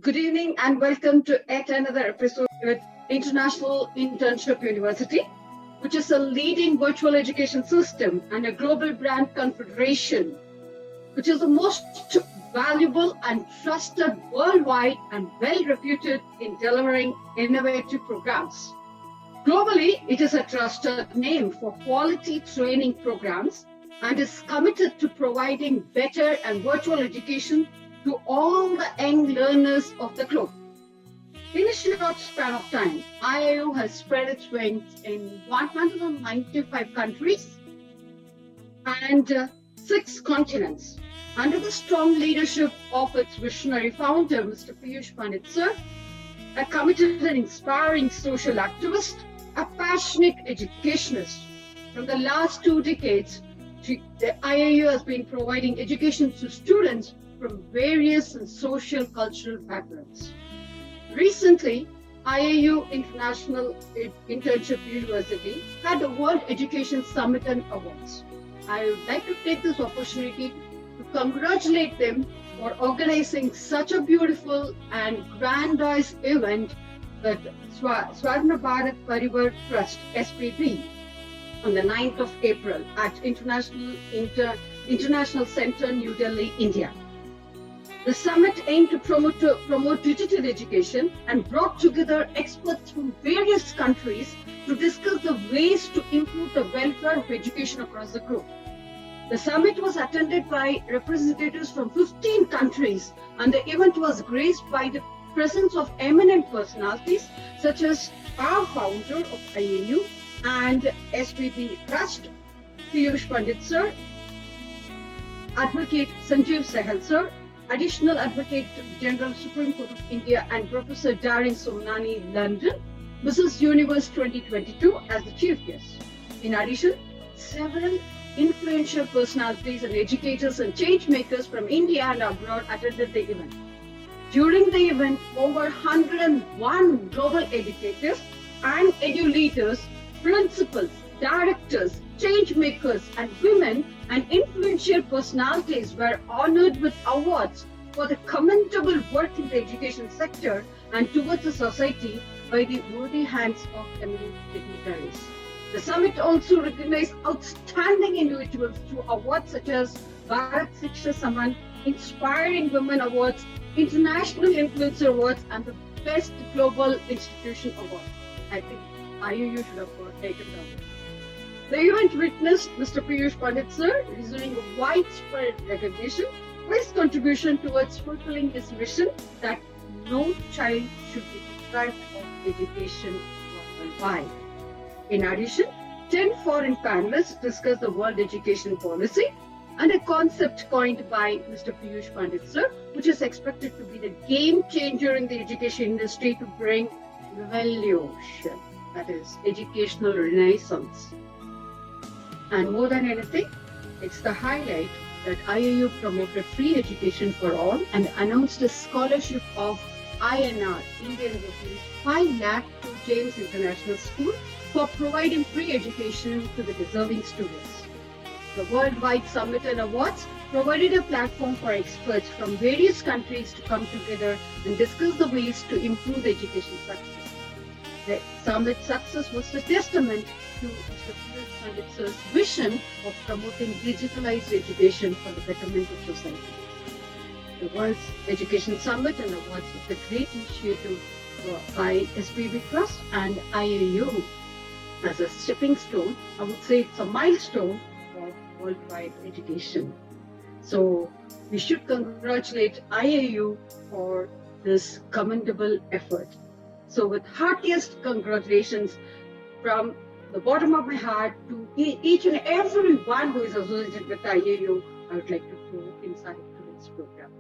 Good evening and welcome to yet another episode with International Internship University, which is a leading virtual education system and a global brand confederation, which is the most valuable and trusted worldwide and well-reputed in delivering innovative programs. Globally, it is a trusted name for quality training programs and is committed to providing better and virtual education to all the young learners of the globe. In a short span of time, IIU has spread its wings in 195 countries and 6 continents. Under the strong leadership of its visionary founder, Mr. Piyush Pandit Sir, a committed and inspiring social activist, a passionate educationist. From the last 2 decades, the IIU has been providing education to students from various and social cultural backgrounds. Recently, IIU International Internship University had the World Education Summit and Awards. I would like to take this opportunity to congratulate them for organizing such a beautiful and grandiose event with Swarna Bharat Parivar Trust, SPB, on the 9th of April at International Center, New Delhi, India. The summit aimed to promote digital education and brought together experts from various countries to discuss the ways to improve the welfare of education across the globe. The summit was attended by representatives from 15 countries, and the event was graced by the presence of eminent personalities such as our founder of IIU and SPB Trust, Piyush Pandit Sir, Advocate Sanjeev Sahal Sir, Additional Advocate General Supreme Court of India, and Professor Darin Somnani, London, Mrs. Universe 2022 as the chief guest. In addition, several influential personalities and educators and change makers from India and abroad attended the event. During the event, over 101 global educators and edu-leaders, principals, directors, change makers, and women and influential personalities were honored with awards for the commendable work in the education sector and towards the society by the worthy hands of eminent dignitaries. The summit also recognized outstanding individuals through awards such as Bharat Shiksha Samman, Inspiring Women Awards, International Influencer Awards, and the Best Global Institution Award. I think IIU should have taken down. The event witnessed Mr. Piyush Pandit Sir receiving widespread recognition for his contribution towards fulfilling his mission that no child should be deprived of education worldwide. In addition, 10 foreign panelists discussed the world education policy and a concept coined by Mr. Piyush Pandit Sir, which is expected to be the game changer in the education industry to bring revolution, that is, educational renaissance. And more than anything, it's the highlight that IIU promoted free education for all and announced a scholarship of INR, Indian rupees, 5 lakh to James International School for providing free education to the deserving students. The Worldwide Summit and Awards provided a platform for experts from various countries to come together and discuss the ways to improve the education sector. The summit success was a testament to Mr. Piyush Pandit Sir's vision of promoting digitalized education for the betterment of society. The World's Education Summit and Awards was a great initiative by SPB Trust and IIU. As a stepping stone, I would say it's a milestone of worldwide education. So we should congratulate IIU for this commendable effort. So with heartiest congratulations from the bottom of my heart to each and every one who is associated with IIU, I would like to throw inside today's program.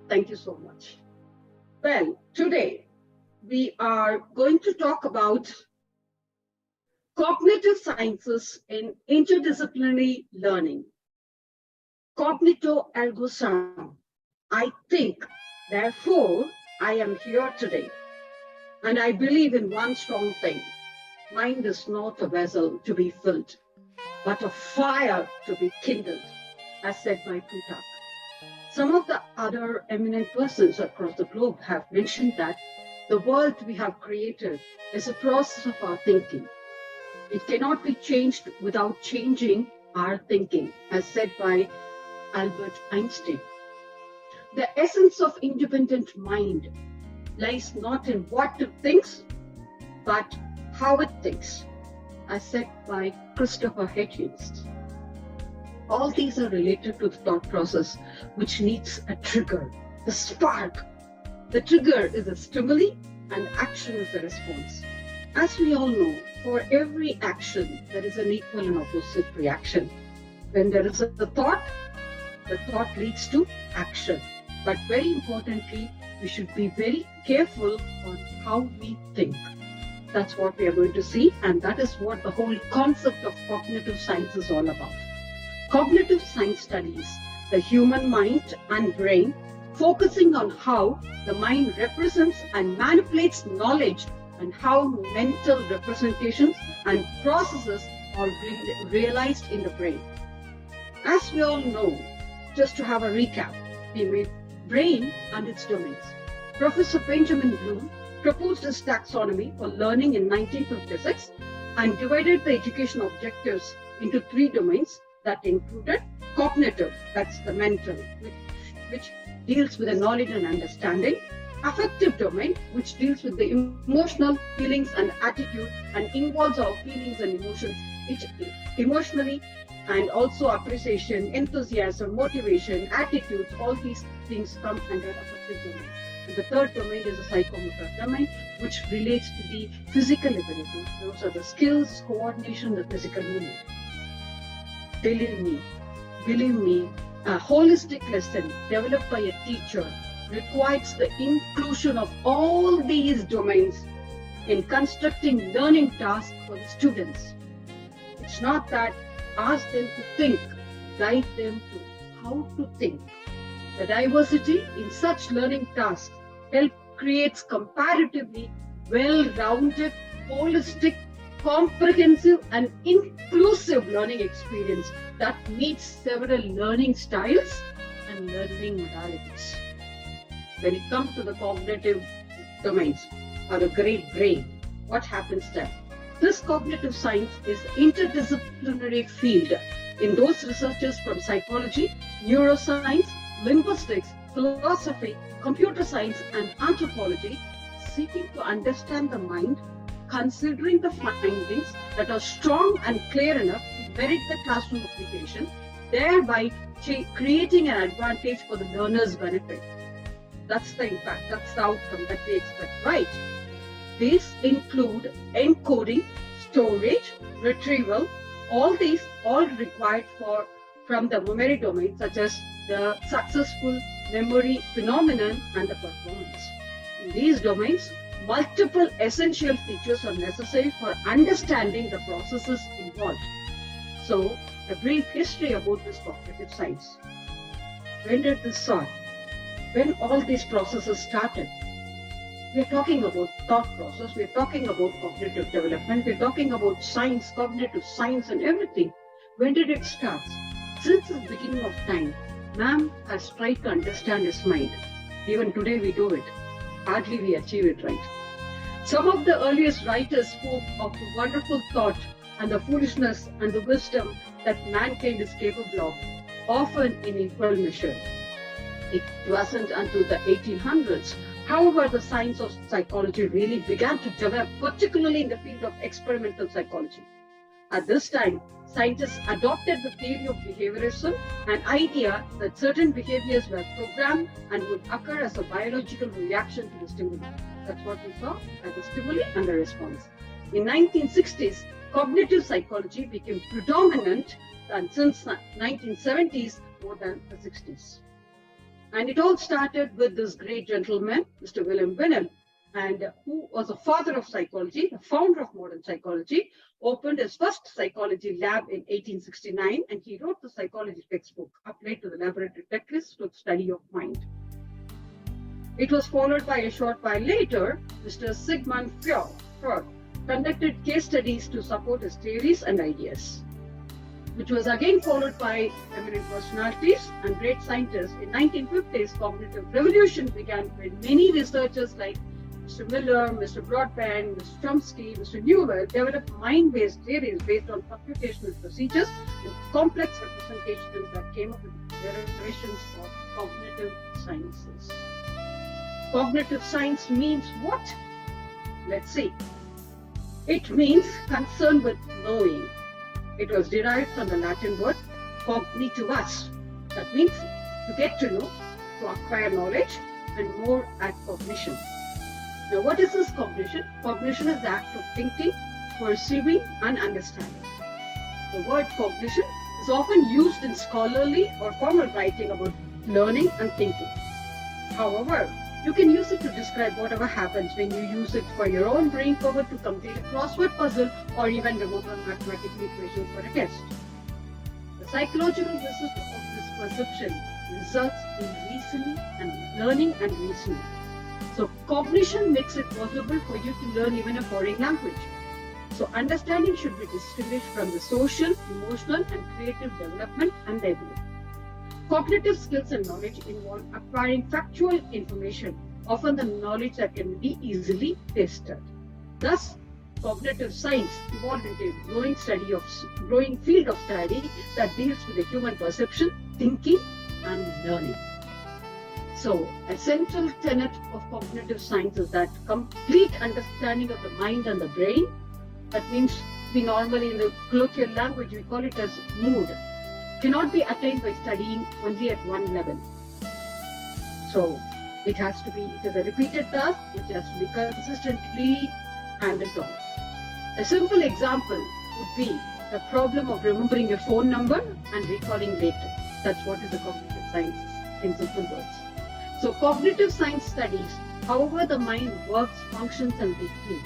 Thank you so much. Well, today we are going to talk about cognitive sciences in interdisciplinary learning. Cognito ergo sum. I think, therefore, I am here today. And I believe in one strong thing. Mind is not a vessel to be filled, but a fire to be kindled, as said by Plutarch. Some of the other eminent persons across the globe have mentioned that the world we have created is a process of our thinking. It cannot be changed without changing our thinking, as said by Albert Einstein. The essence of independent mind lies not in what it thinks, but how it thinks, as said by Christopher Hitchens. All these are related to the thought process, which needs a trigger, the spark. The trigger is a stimuli and action is a response. As we all know, for every action, there is an equal and opposite reaction. When there is a thought, the thought leads to action. But very importantly, we should be very careful on how we think. That's what we are going to see, and that is what the whole concept of cognitive science is all about. Cognitive science studies the human mind and brain, focusing on how the mind represents and manipulates knowledge and how mental representations and processes are realized in the brain. As we all know, just to have a recap, we made brain and its domains. Professor Benjamin Bloom proposed his taxonomy for learning in 1956 and divided the education objectives into 3 domains that included cognitive, that's the mental, which deals with the knowledge and understanding, affective domain, which deals with the emotional feelings and attitude and involves our feelings and emotions, which emotionally and also appreciation, enthusiasm, motivation, attitudes, all these things come under affective domain. And the third domain is the psychomotor domain, which relates to the physical abilities. Those are the skills, coordination, the physical movement. Believe me, a holistic lesson developed by a teacher requires the inclusion of all these domains in constructing learning tasks for the students. It's not that ask them to think, guide them to how to think. The diversity in such learning tasks creates comparatively well-rounded, holistic, comprehensive and inclusive learning experience that meets several learning styles and learning modalities. When it comes to the cognitive domains or the great brain, what happens there? This cognitive science is an interdisciplinary field in those researchers from psychology, neuroscience, linguistics, philosophy, computer science, and anthropology seeking to understand the mind, considering the findings that are strong and clear enough to merit the classroom application, thereby creating an advantage for the learner's benefit. That's the impact, that's the outcome that we expect, right? These include encoding, storage, retrieval, all these all required from the memory domain, such as the successful memory phenomenon and the performance. In these domains, multiple essential features are necessary for understanding the processes involved. So, a brief history about this cognitive science. When did this start? When all these processes started? We're talking about thought process, we're talking about cognitive development, we're talking about science, cognitive science and everything. When did it start? Since the beginning of time, man has tried to understand his mind. Even today we do it. Hardly we achieve it, right? Some of the earliest writers spoke of the wonderful thought and the foolishness and the wisdom that mankind is capable of, often in equal measure. It wasn't until the 1800s, however, the science of psychology really began to develop, particularly in the field of experimental psychology. At this time, scientists adopted the theory of behaviorism, an idea that certain behaviors were programmed and would occur as a biological reaction to the stimuli. That's what we saw as a stimuli and a response. In 1960s, cognitive psychology became predominant, and since 1970s, more than the 60s. And it all started with this great gentleman, Mr. William Binnell, and who was a father of psychology, the founder of modern psychology, opened his first psychology lab in 1869, and he wrote the psychology textbook applied to the laboratory checklist to study of mind. It was followed by a short while later, Mr. Sigmund Freud conducted case studies to support his theories and ideas. which was again followed by eminent personalities and great scientists. In 1950s, cognitive revolution began when many researchers like Mr. Miller, Mr. Broadbent, Mr. Chomsky, Mr. Newell developed mind-based theories based on computational procedures and complex representations that came up with derivations of cognitive sciences. Cognitive science means what? Let's see. It means concern with knowing. It was derived from the Latin word cognitivus. That means to get to know, to acquire knowledge, and more at cognition. Now, what is this cognition? Cognition is the act of thinking, perceiving, and understanding. The word cognition is often used in scholarly or formal writing about learning and thinking. However, you can use it to describe whatever happens when you use it for your own brain power to complete a crossword puzzle or even remember mathematical equations for a test. The psychological basis of this perception results in reasoning and learning and reasoning. So cognition makes it possible for you to learn even a foreign language. So understanding should be distinguished from the social, emotional, and creative development and the ability. Cognitive skills and knowledge involve acquiring factual information, often the knowledge that can be easily tested. Thus, cognitive science evolved into a growing field of study that deals with the human perception, thinking, and learning. So, a central tenet of cognitive science is that complete understanding of the mind and the brain. That means we normally in the colloquial language we call it as mood, cannot be attained by studying only at one level. So it is a repeated task which has to be consistently handled on. A simple example would be the problem of remembering a phone number and recalling later. That's what is the cognitive sciences in simple words. So cognitive science studies however the mind works, functions and behaves.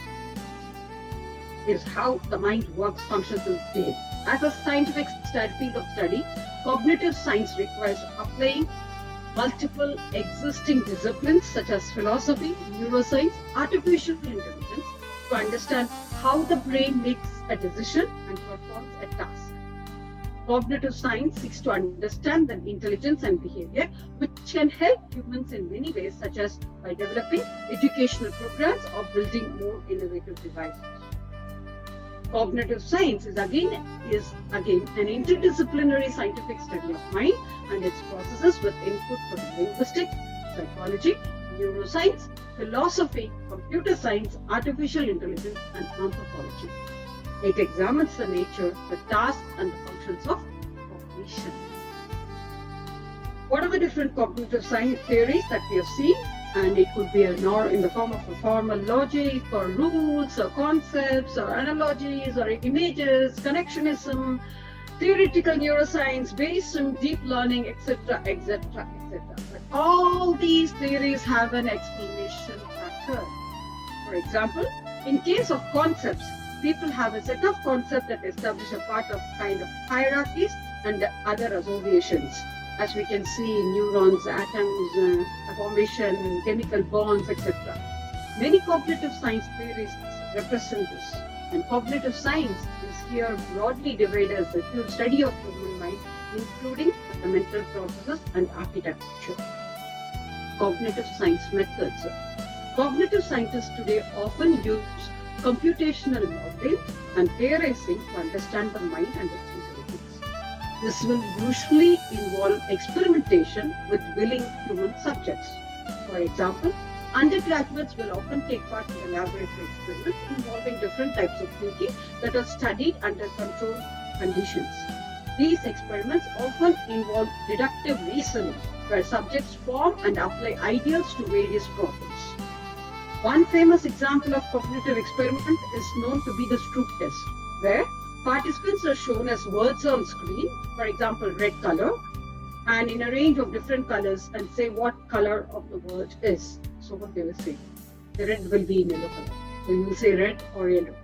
Is how the mind works, functions and behaves. As a scientific field of study, cognitive science requires applying multiple existing disciplines such as philosophy, neuroscience, artificial intelligence to understand how the brain makes a decision and performs a task. Cognitive science seeks to understand the intelligence and behavior which can help humans in many ways, such as by developing educational programs or building more innovative devices. Cognitive science is again an interdisciplinary scientific study of mind and its processes with input from linguistics, psychology, neuroscience, philosophy, computer science, artificial intelligence, and anthropology. It examines the nature, the tasks, and the functions of cognition. What are the different cognitive science theories that we have seen? And it could be in the form of a formal logic or rules or concepts or analogies or images, connectionism, theoretical neuroscience, based on deep learning, etc., etc., etc. But all these theories have an explanation pattern. For example, in case of concepts, people have a set of concepts that establish a part of kind of hierarchies and other associations. As we can see in neurons, atoms, formation, chemical bonds, etc. Many cognitive science theories represent this. And cognitive science is here broadly divided as the study of human mind, including the mental processes and architecture. Cognitive science methods. Cognitive scientists today often use computational modeling and theorizing to understand the mind and its intelligence. This will usually involve experimentation with willing human subjects. For example, undergraduates will often take part in laboratory experiments involving different types of thinking that are studied under controlled conditions. These experiments often involve deductive reasoning, where subjects form and apply ideas to various problems. One famous example of cognitive experiment is known to be the Stroop test, where participants are shown as words on screen, for example, red color, and in a range of different colors and say what color of the word is. So what they will say, the red will be in yellow color. So you will say red or yellow.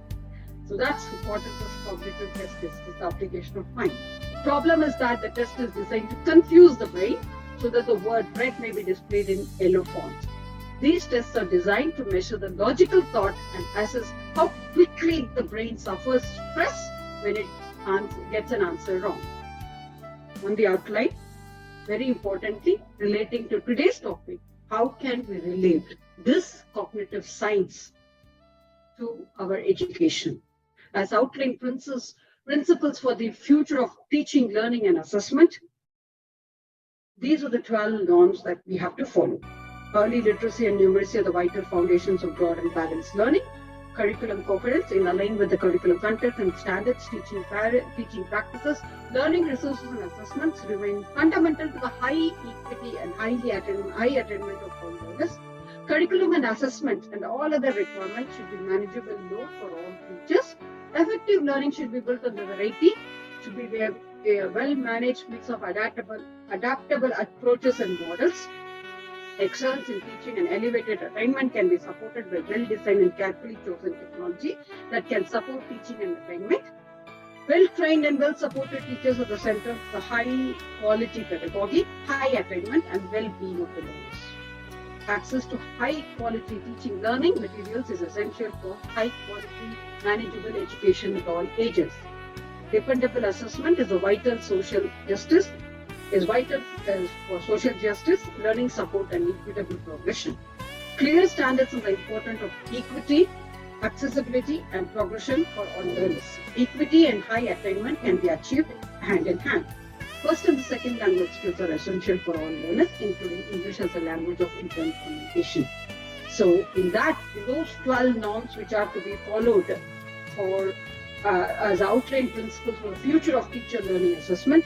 So that's what is this cognitive test is the application of mind. The problem is that the test is designed to confuse the brain so that the word red may be displayed in yellow font. These tests are designed to measure the logical thought and assess how quickly the brain suffers stress when it gets an answer wrong. On the outline, very importantly, relating to today's topic, how can we relate this cognitive science to our education? As outlined principles for the future of teaching, learning, and assessment, these are the 12 norms that we have to follow. Early literacy and numeracy are the vital foundations of broad and balanced learning. Curriculum coherence in line with the curriculum content and standards, teaching practices, learning resources and assessments remain fundamental to the high equity and high attainment of all learners. Curriculum and assessment and all other requirements should be manageable load for all teachers. Effective learning should be built on the variety, should be a well-managed mix of adaptable approaches and models. Excellence in teaching and elevated attainment can be supported by well-designed and carefully chosen technology that can support teaching and attainment. Well-trained and well-supported teachers are the center of the high-quality pedagogy, high attainment, and well-being of the learners. Access to high-quality teaching learning materials is essential for high-quality, manageable education at all ages. Dependable assessment is vital for social justice, learning support, and equitable progression. Clear standards are the importance of equity, accessibility, and progression for all learners. Equity and high attainment can be achieved hand in hand. First and second language skills are essential for all learners, including English as a language of internal communication. So in those 12 norms which are to be followed for as outlined principles for the future of teacher learning assessment,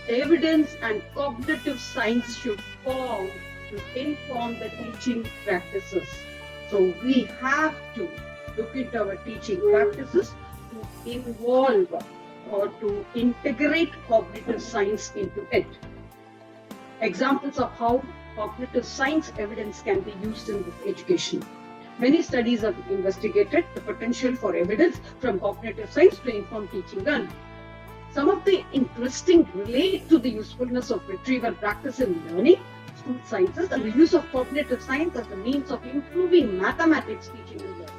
evidence and cognitive science should form to inform the teaching practices. So we have to look into our teaching practices to involve or to integrate cognitive science into it. Examples of how cognitive science evidence can be used in this education. Many studies have investigated the potential for evidence from cognitive science to inform teaching learning. Some of the interesting relate to the usefulness of retrieval practice in learning, school sciences, and the use of cognitive science as a means of improving mathematics teaching and learning.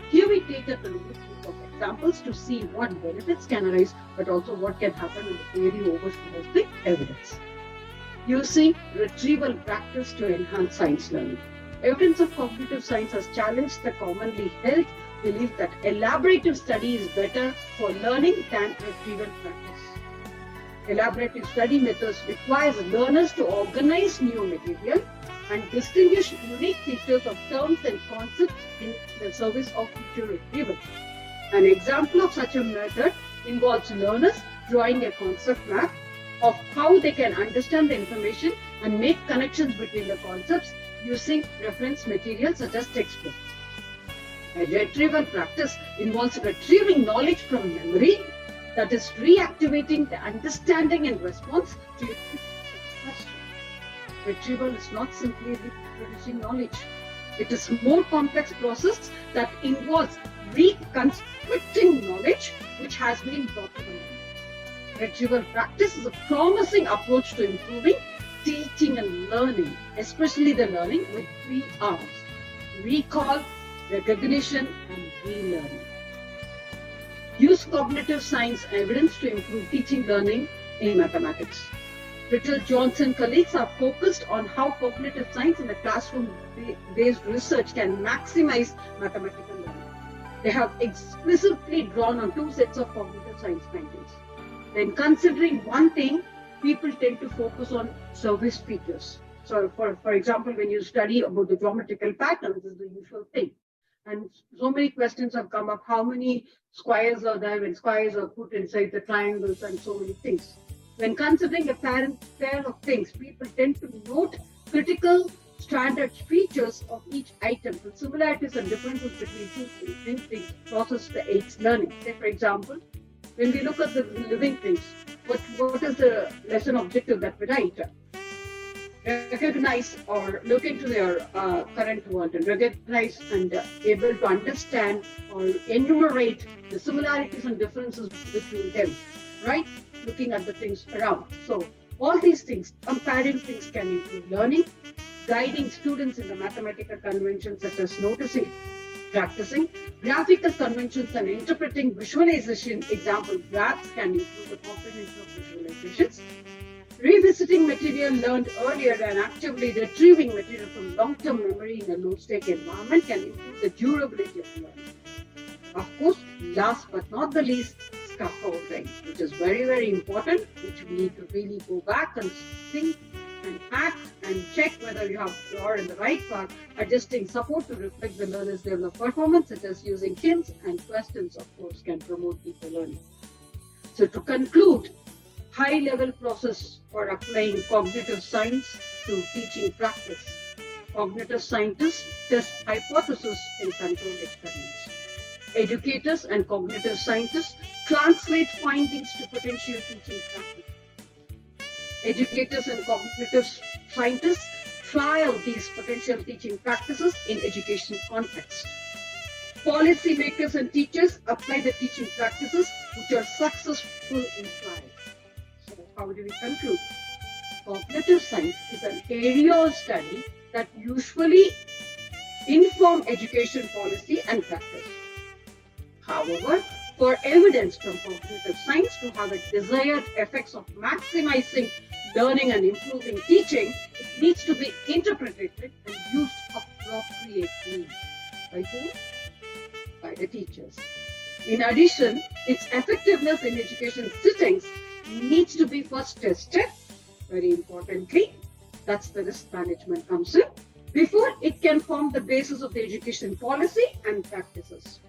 Here we take a look of examples to see what benefits can arise, but also what can happen in the area overflows the evidence. Using retrieval practice to enhance science learning. Evidence of cognitive science has challenged the commonly held belief that elaborative study is better for learning than retrieval practice. Elaborative study methods require learners to organize new material and distinguish unique features of terms and concepts in the service of future retrieval. An example of such a method involves learners drawing a concept map of how they can understand the information and make connections between the concepts using reference material such as textbooks. A retrieval practice involves retrieving knowledge from memory, that is, reactivating the understanding and response to a question. Retrieval is not simply reproducing knowledge. It is a more complex process that involves reconstructing knowledge which has been brought to the mind. Retrieval practice is a promising approach to improving teaching and learning, especially the learning with 3 R's: recall, recognition, and relearning. Use cognitive science evidence to improve teaching learning in mathematics. Richard Johnson colleagues are focused on how cognitive science in the classroom-based research can maximize mathematical learning. They have explicitly drawn on 2 sets of cognitive science findings. When considering one thing, people tend to focus on service features. So for example, when you study about the geometrical patterns, this is the usual thing. And so many questions have come up, how many squares are there when squares are put inside the triangles and so many things. When considering a pair of things, people tend to note critical standard features of each item. The similarities and differences between 2 things process the aids learning. Say for example, when we look at the living things, what is the lesson objective that we write? Recognize or look into their current world and recognize and able to understand or enumerate the similarities and differences between them, right? Looking at the things around. So all these things, comparing things can improve learning, guiding students in the mathematical conventions such as noticing Practicing graphical conventions and interpreting visualization example graphs can improve the comprehension of visualizations. Revisiting material learned earlier and actively retrieving material from long-term memory in a low-stake environment can improve the durability of learning. Of course, last but not the least, scaffolding, which is very, very important, which we need to really go back and think and act and check whether you are in the right path, adjusting support to reflect the learner's level of performance, such as using hints and questions, of course, can promote deeper learning. So to conclude, high-level process for applying cognitive science to teaching practice. Cognitive scientists test hypotheses in controlled experiments. Educators and cognitive scientists translate findings to potential teaching practice. Educators and cognitive scientists trial these potential teaching practices in education context. Policymakers and teachers apply the teaching practices which are successful in trial. So how do we conclude? Cognitive science is an area of study that usually inform education policy and practice. However, for evidence from cognitive science to have a desired effects of maximizing learning and improving teaching, it needs to be interpreted and used appropriately. By whom? By the teachers. In addition, its effectiveness in education settings needs to be first tested, very importantly, that's the risk management comes in, before it can form the basis of the education policy and practices.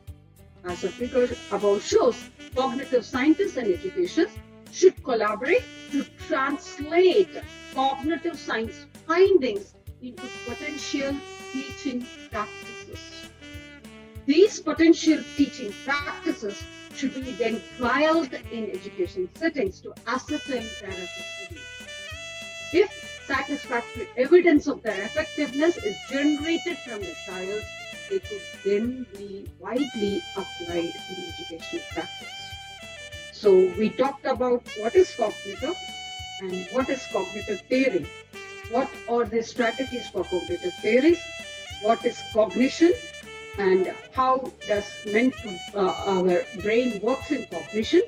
As the figure above shows, cognitive scientists and educators should collaborate to translate cognitive science findings into potential teaching practices. These potential teaching practices should be then trialed in education settings to ascertain their effectiveness. If satisfactory evidence of their effectiveness is generated from the trials, they could then be widely applied in educational practice. So we talked about what is cognitive and what is cognitive theory. What are the strategies for cognitive theories? What is cognition? And how does our brain works in cognition?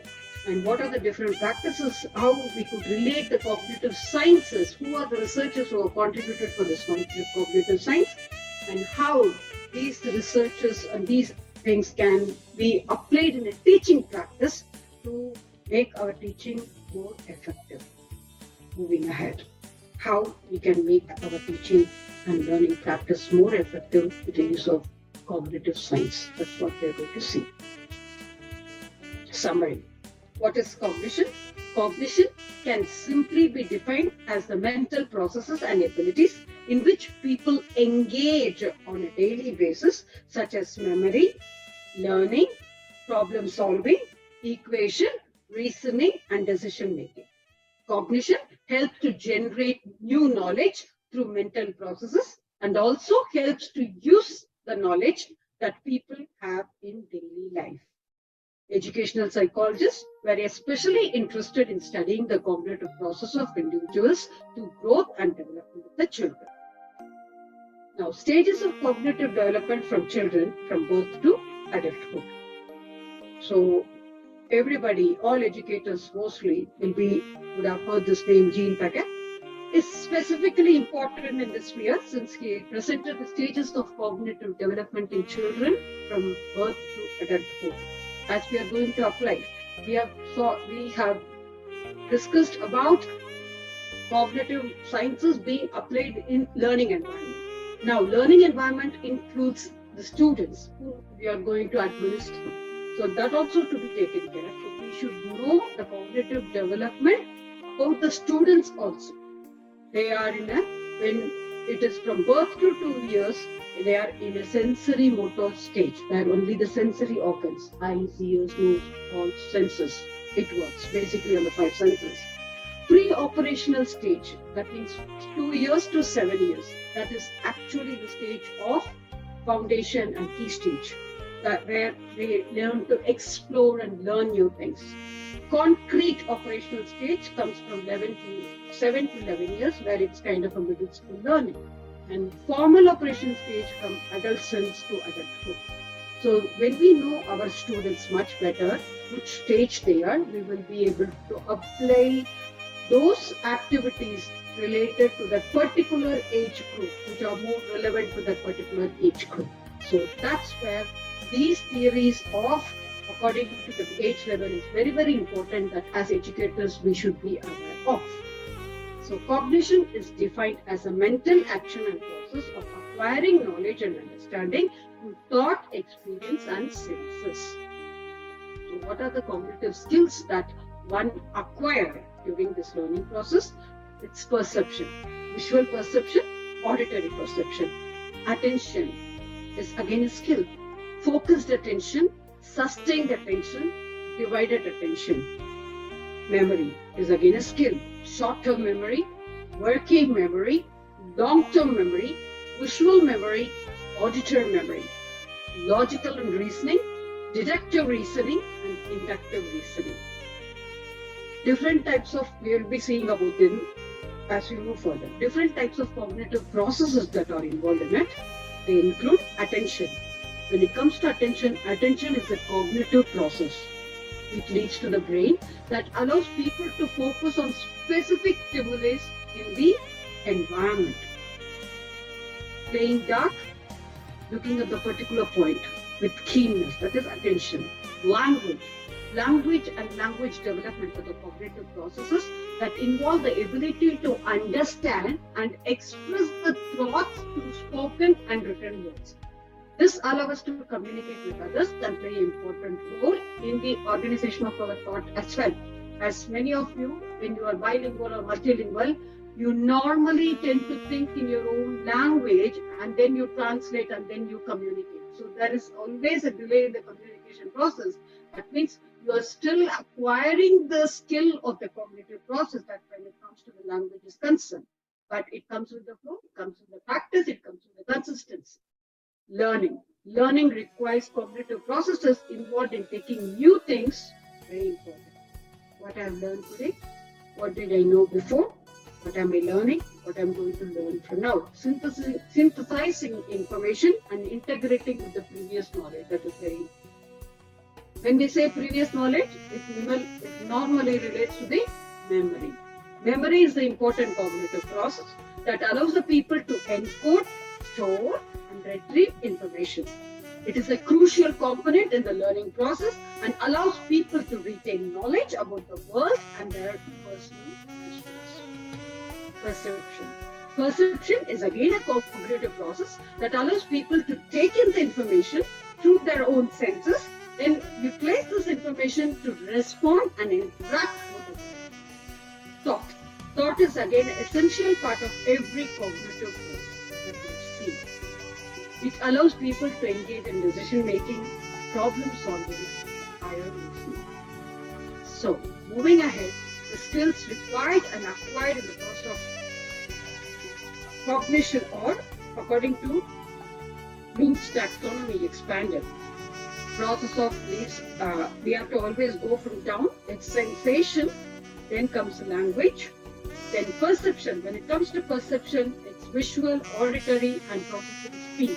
And what are the different practices? How we could relate the cognitive sciences? Who are the researchers who have contributed for this cognitive science? And how these researchers and these things can be applied in a teaching practice to make our teaching more effective. Moving ahead, how we can make our teaching and learning practice more effective with the use of cognitive science. That's what we're going to see. Summary. What is cognition? Cognition can simply be defined as the mental processes and abilities in which people engage on a daily basis, such as memory, learning, problem solving, equation, reasoning, and decision making. Cognition helps to generate new knowledge through mental processes and also helps to use the knowledge that people have in daily life. Educational psychologists were especially interested in studying the cognitive process of individuals through growth and development of the children. Now, stages of cognitive development from children from birth to adulthood. So, everybody, all educators mostly would have heard this name, Jean Piaget, is specifically important in this sphere since he presented the stages of cognitive development in children from birth to adulthood. As we are going to apply, we have discussed about cognitive sciences being applied in learning environment. Now, learning environment includes the students who we are going to administer. So that also to be taken care of. So we should know the cognitive development about the students also. They are when it is from birth to 2 years, they are in a sensory motor stage where only the sensory organs, eyes, ears, nose, all senses, it works basically on the 5 senses. Pre-operational stage, that means 2 years to 7 years. That is actually the stage of foundation and key stage, where they learn to explore and learn new things. Concrete operational stage comes from 7 to 11 years, where it's kind of a middle school learning. and formal operation stage from adolescence to adulthood. So when we know our students much better, which stage they are, we will be able to apply those activities related to that particular age group, which are more relevant to that particular age group. So that's where these theories of according to the age level is very, very important that as educators we should be aware of. So cognition is defined as a mental action and process of acquiring knowledge and understanding through thought, experience and senses. So what are the cognitive skills that one acquires during this learning process? It's perception, visual perception, auditory perception. Attention is again a skill. Focused attention, sustained attention, divided attention. Memory is again a skill. Short-term memory, working memory, long-term memory, visual memory, auditory memory. Logical and reasoning, deductive reasoning and inductive reasoning. Different types of, we will be seeing about them as we move further. Different types of cognitive processes that are involved in it. They include attention. When it comes to attention, attention is a cognitive process. It leads to the brain that allows people to focus on specific stimuli in the environment. Playing dark, looking at the particular point with keenness, that is attention. Language. Language and language development are the cognitive processes that involve the ability to understand and express the thoughts through spoken and written words. This allows us to communicate with others and play an important role in the organization of our thought as well. As many of you, when you are bilingual or multilingual, you normally tend to think in your own language and then you translate and then you communicate. So there is always a delay in the communication process. That means you are still acquiring the skill of the cognitive process that when it comes to the language is concerned. But it comes with the flow, it comes with the practice, it comes with the consistency. Learning. Learning requires cognitive processes involved in taking new things, very important. What I have learned today, what did I know before, what am I learning, what I'm going to learn from now. Synthesizing information and integrating with the previous knowledge, that is very important. When we say previous knowledge, it normally relates to the memory. Memory is the important cognitive process that allows the people to encode, store, and retrieve information. It is a crucial component in the learning process and allows people to retain knowledge about the world and their personal experience. Perception. Perception is again a cognitive process that allows people to take in the information through their own senses, then utilize this information to respond and interact with the world. Thought. Thought is again an essential part of every cognitive process that we see. It allows people to engage in decision making, problem solving, higher reasoning. So, moving ahead, the skills required and acquired in the course of cognition or, according to Bloom's taxonomy expanded, process of these, we have to always go from down. It's sensation, then comes language, then perception. When it comes to perception, it's visual, auditory, and processing speed.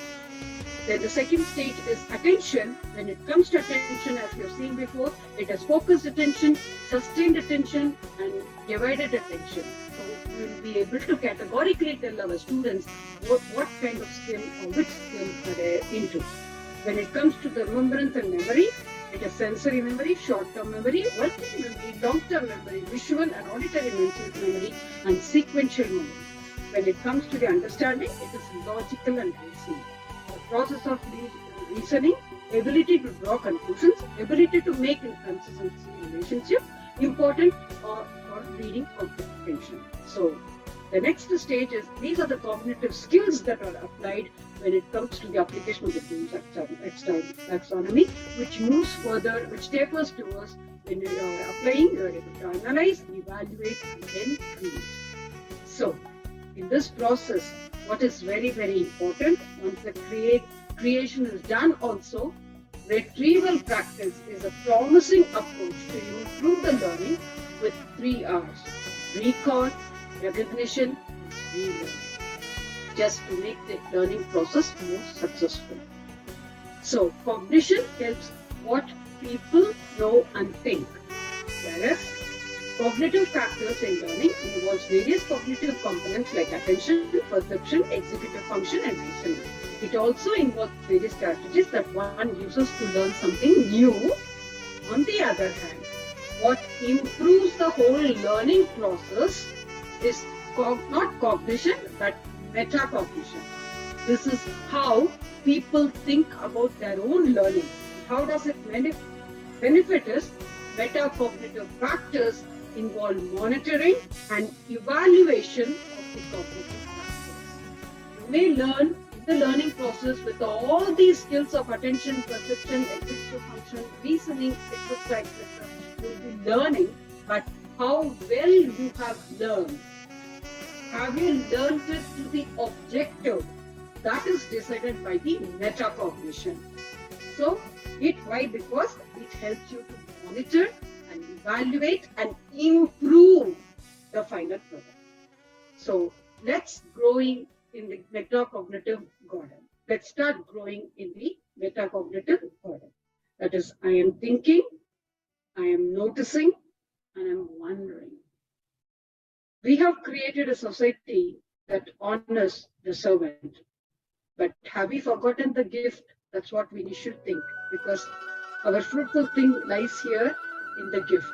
Then the second stage is attention. When it comes to attention, as we have seen before, it has focused attention, sustained attention, and divided attention. So we will be able to categorically tell our students what kind of skill or which skill are they into. When it comes to the remembrance and memory, it is sensory memory, short-term memory, working memory, long-term memory, visual and auditory memory, and sequential memory. When it comes to the understanding, it is logical and reasoning. The process of reasoning, ability to draw conclusions, ability to make inconsistency relationship, important for reading comprehension. So the next stage is, these are the cognitive skills that are applied when it comes to the application of the Bloom's taxonomy, which moves further, which tapers towards when you are applying, you are able to analyze, evaluate, and then create. So, in this process, what is very, very important, once the creation is done also, retrieval practice is a promising approach to improve the learning with 3 R's: recall, recognition, relearn. just to make the learning process more successful. So cognition helps what people know and think, whereas cognitive factors in learning involves various cognitive components like attention, perception, executive function, and reasoning. It also involves various strategies that one uses to learn something new. On the other hand, what improves the whole learning process is not cognition but metacognition. This is how people think about their own learning. How does it benefit us? Metacognitive factors involve monitoring and evaluation of the cognitive factors. You may learn in the learning process with all these skills of attention, perception, executive function, reasoning, etc., etc. You'll be learning, but how well you have learned. Have you learned it to the objective? That is decided by the metacognition. So, why? Because it helps you to monitor and evaluate and improve the final product. So, let's growing in the metacognitive garden. Let's start growing in the metacognitive garden. That is, I am thinking, I am noticing, and I'm wondering. We have created a society that honors the servant. But have we forgotten the gift? That's what we should think, because our fruitful thing lies here in the gift.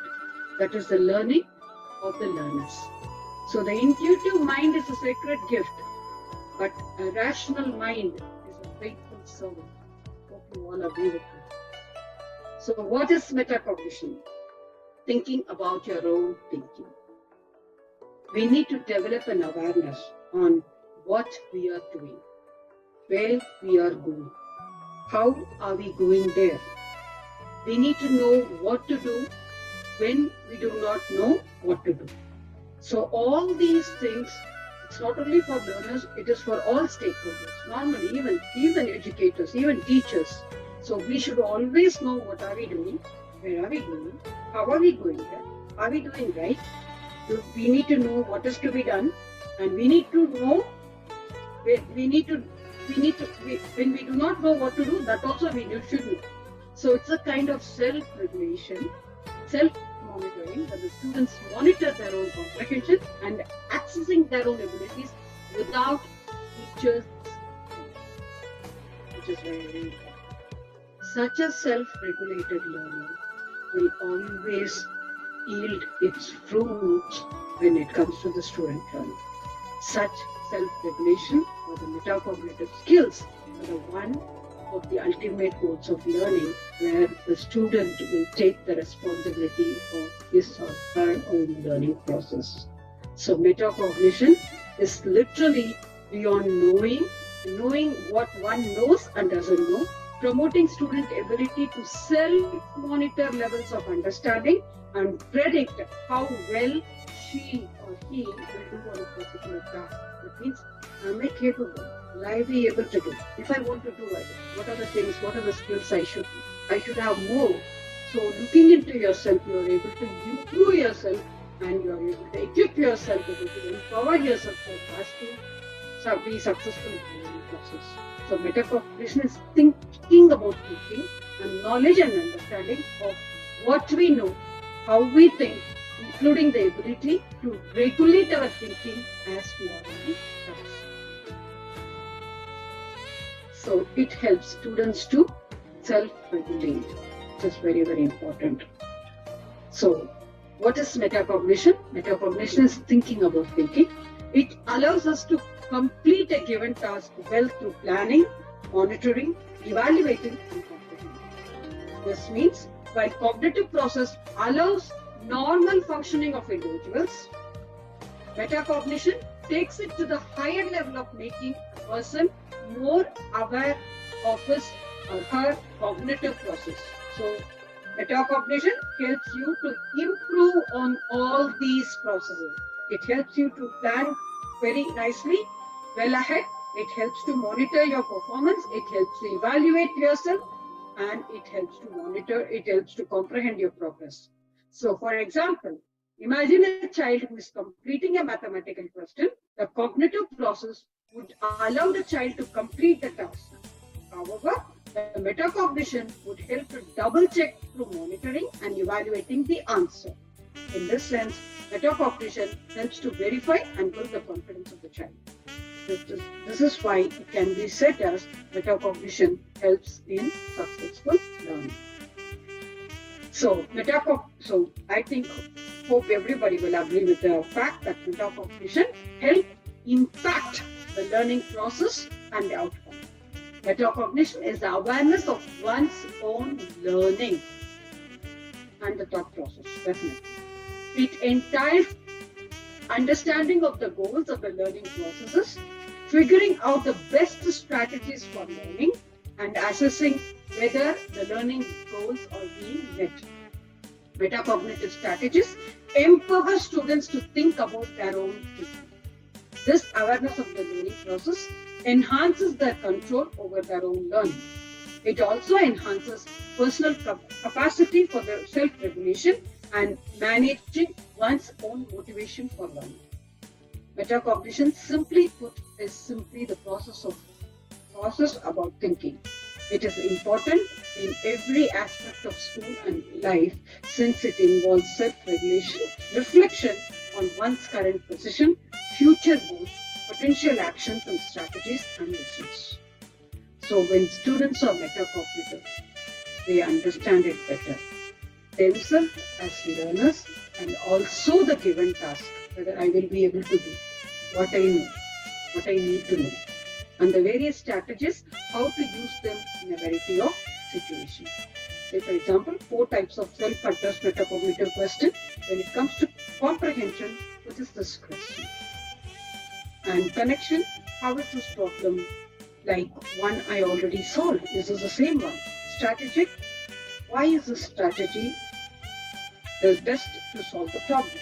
That is the learning of the learners. So the intuitive mind is a sacred gift, but a rational mind is a faithful servant. Hope you all agree with me. So what is metacognition? Thinking about your own thinking. We need to develop an awareness on what we are doing, where we are going, how are we going there. We need to know what to do when we do not know what to do. So all these things, it's not only for learners, it is for all stakeholders, normally even educators, even teachers. So we should always know what are we doing, where are we going, how are we going there, are we doing right? We need to know what is to be done, and we need to know when we do not know what to do, that also we should know. So it's a kind of self-regulation, self-monitoring, that the students monitor their own comprehension and accessing their own abilities without teachers, which is very important. Such a self-regulated learning will always yield its fruits when it comes to the student learning. Such self-regulation or the metacognitive skills are the one of the ultimate goals of learning, where the student will take the responsibility of his or her own learning process. So metacognition is literally beyond knowing what one knows and doesn't know, promoting student ability to self-monitor levels of understanding and predict how well she or he will do on a particular task. That means, am I capable? Will I be able to do? If I want to do it, what are the things, what are the skills I should have more? So looking into yourself, you are able to improve yourself, and you are able to equip yourself, able to empower yourself so as to be successful in the learning process. So metacognition is thinking about thinking, and knowledge and understanding of what we know, how we think, including the ability to regulate our thinking as we already discussed. So it helps students to self-regulate, which is very, very important. So what is metacognition? Metacognition is thinking about thinking. It allows us to complete a given task well through planning, monitoring, evaluating, and comprehending. This means while cognitive process allows normal functioning of individuals, metacognition takes it to the higher level of making a person more aware of his or her cognitive process. So metacognition helps you to improve on all these processes. It helps you to plan very nicely, well ahead. It helps to monitor your performance. It helps to evaluate yourself, and it helps to monitor, it helps to comprehend your progress. So for example, imagine a child who is completing a mathematical question. The cognitive process would allow the child to complete the task. However, the metacognition would help to double check through monitoring and evaluating the answer. In this sense, metacognition helps to verify and build the confidence of the child. This is why it can be said as metacognition helps in successful learning. So I hope everybody will agree with the fact that metacognition helps impact the learning process and the outcome. Metacognition is the awareness of one's own learning and the thought process, definitely. It entails understanding of the goals of the learning processes, figuring out the best strategies for learning, and assessing whether the learning goals are being met. Metacognitive strategies empower students to think about their own thinking. This awareness of the learning process enhances their control over their own learning. It also enhances personal capacity for the self-regulation and managing one's own motivation for learning. Metacognition, simply put, is simply the process about thinking. It is important in every aspect of school and life since it involves self-regulation, reflection on one's current position, future goals, potential actions and strategies and lessons. So when students are metacognitive, they understand it better, themselves as learners and also the given task, whether I will be able to do what I know, what I need to know, and the various strategies, how to use them in a variety of situations. Say, for example, 4 types of self-addressed metacognitive question. When it comes to comprehension, what is this question? And connection, how is this problem? Like one I already solved, this is the same one. Strategic, why is this strategy the best to solve the problem?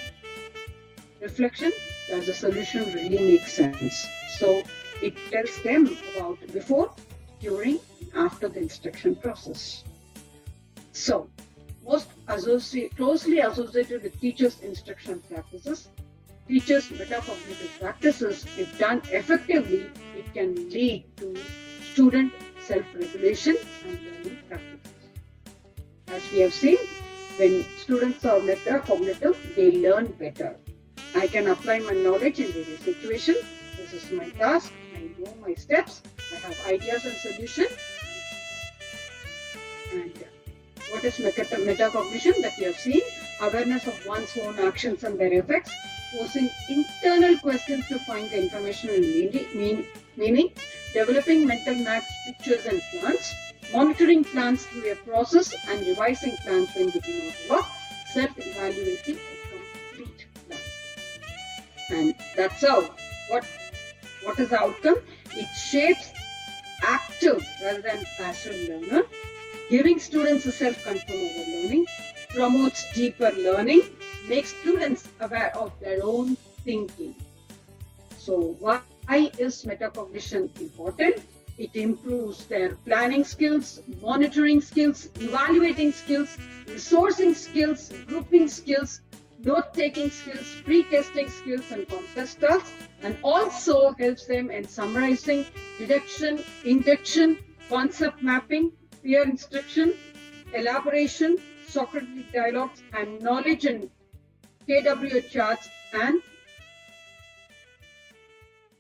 Reflection, does the solution really make sense? So it tells them about before, during, after the instruction process. So most closely associated with teachers' instruction practices, teachers' metacognitive practices, if done effectively, it can lead to student self-regulation and learning practices. As we have seen, when students are metacognitive, they learn better. I can apply my knowledge in various situations. This is my task. I know my steps. I have ideas and solutions. And what is metacognition that you have seen? Awareness of one's own actions and their effects, posing internal questions to find the information and meaning, developing mental maps, pictures and plans, monitoring plans through a process and revising plans when they do not work, self-evaluating a complete plan. And that's how, what is the outcome? It shapes active rather than passive learner, giving students a self-control over learning, promotes deeper learning, makes students aware of their own thinking. So why is metacognition important? It improves their planning skills, monitoring skills, evaluating skills, resourcing skills, grouping skills, note-taking skills, pre-testing skills and complex tasks, and also helps them in summarizing, deduction, induction, concept mapping, peer instruction, elaboration, Socratic dialogues, and knowledge and KW charts and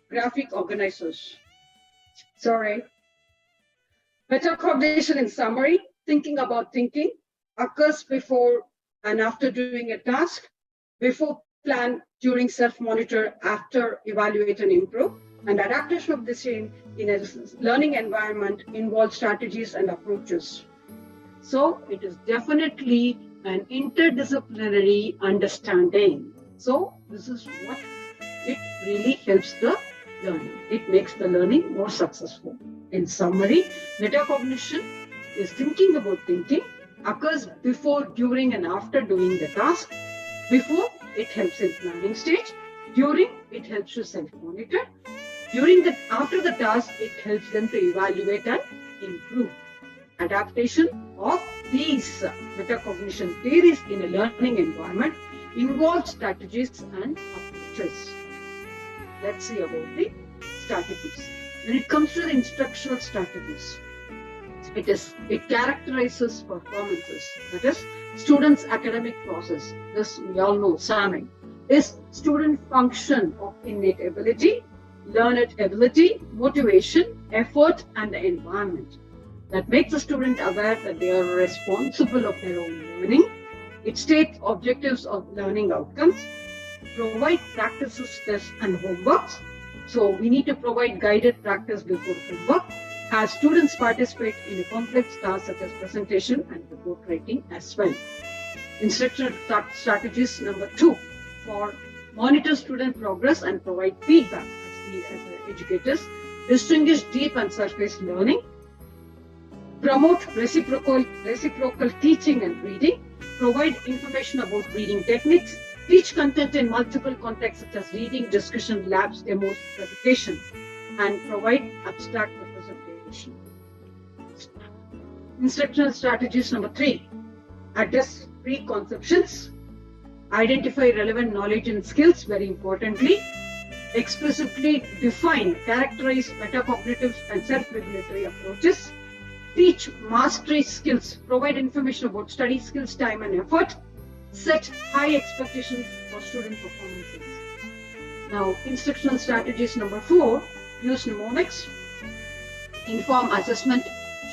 graphic organizers. Sorry. Metacognition in summary, thinking about thinking occurs before and after doing a task, before plan, during self-monitor, after evaluate and improve, and adaptation of the same in a learning environment involves strategies and approaches. So it is definitely an interdisciplinary understanding. So this is what it really helps the learning. It makes the learning more successful. In summary, metacognition is thinking about thinking, occurs before, during, and after doing the task. Before, it helps in planning stage. During, it helps to self-monitor. After the task, it helps them to evaluate and improve. Adaptation of these metacognition theories in a learning environment involves strategies and approaches. Let's see about the strategies. When it comes to the instructional strategies, it characterizes performances. That is, students' academic process. This we all know, SAMing, is student function of innate ability, learned ability, motivation, effort, and the environment. That makes the student aware that they are responsible of their own learning. It states objectives of learning outcomes, provide practices, tests, and homeworks. So we need to provide guided practice before homework. As students participate in a complex task such as presentation and report writing as well. Instructional strategies number 2, for monitor student progress and provide feedback as educators, distinguish deep and surface learning, promote reciprocal teaching and reading, provide information about reading techniques, teach content in multiple contexts such as reading, discussion, labs, demos, presentation, and provide abstract representation. Instructional strategies number 3, address preconceptions, identify relevant knowledge and skills, very importantly, explicitly define, characterize metacognitive and self-regulatory approaches, teach mastery skills, provide information about study skills, time and effort, set high expectations for student performances. Now, instructional strategies number 4, use mnemonics. Inform assessment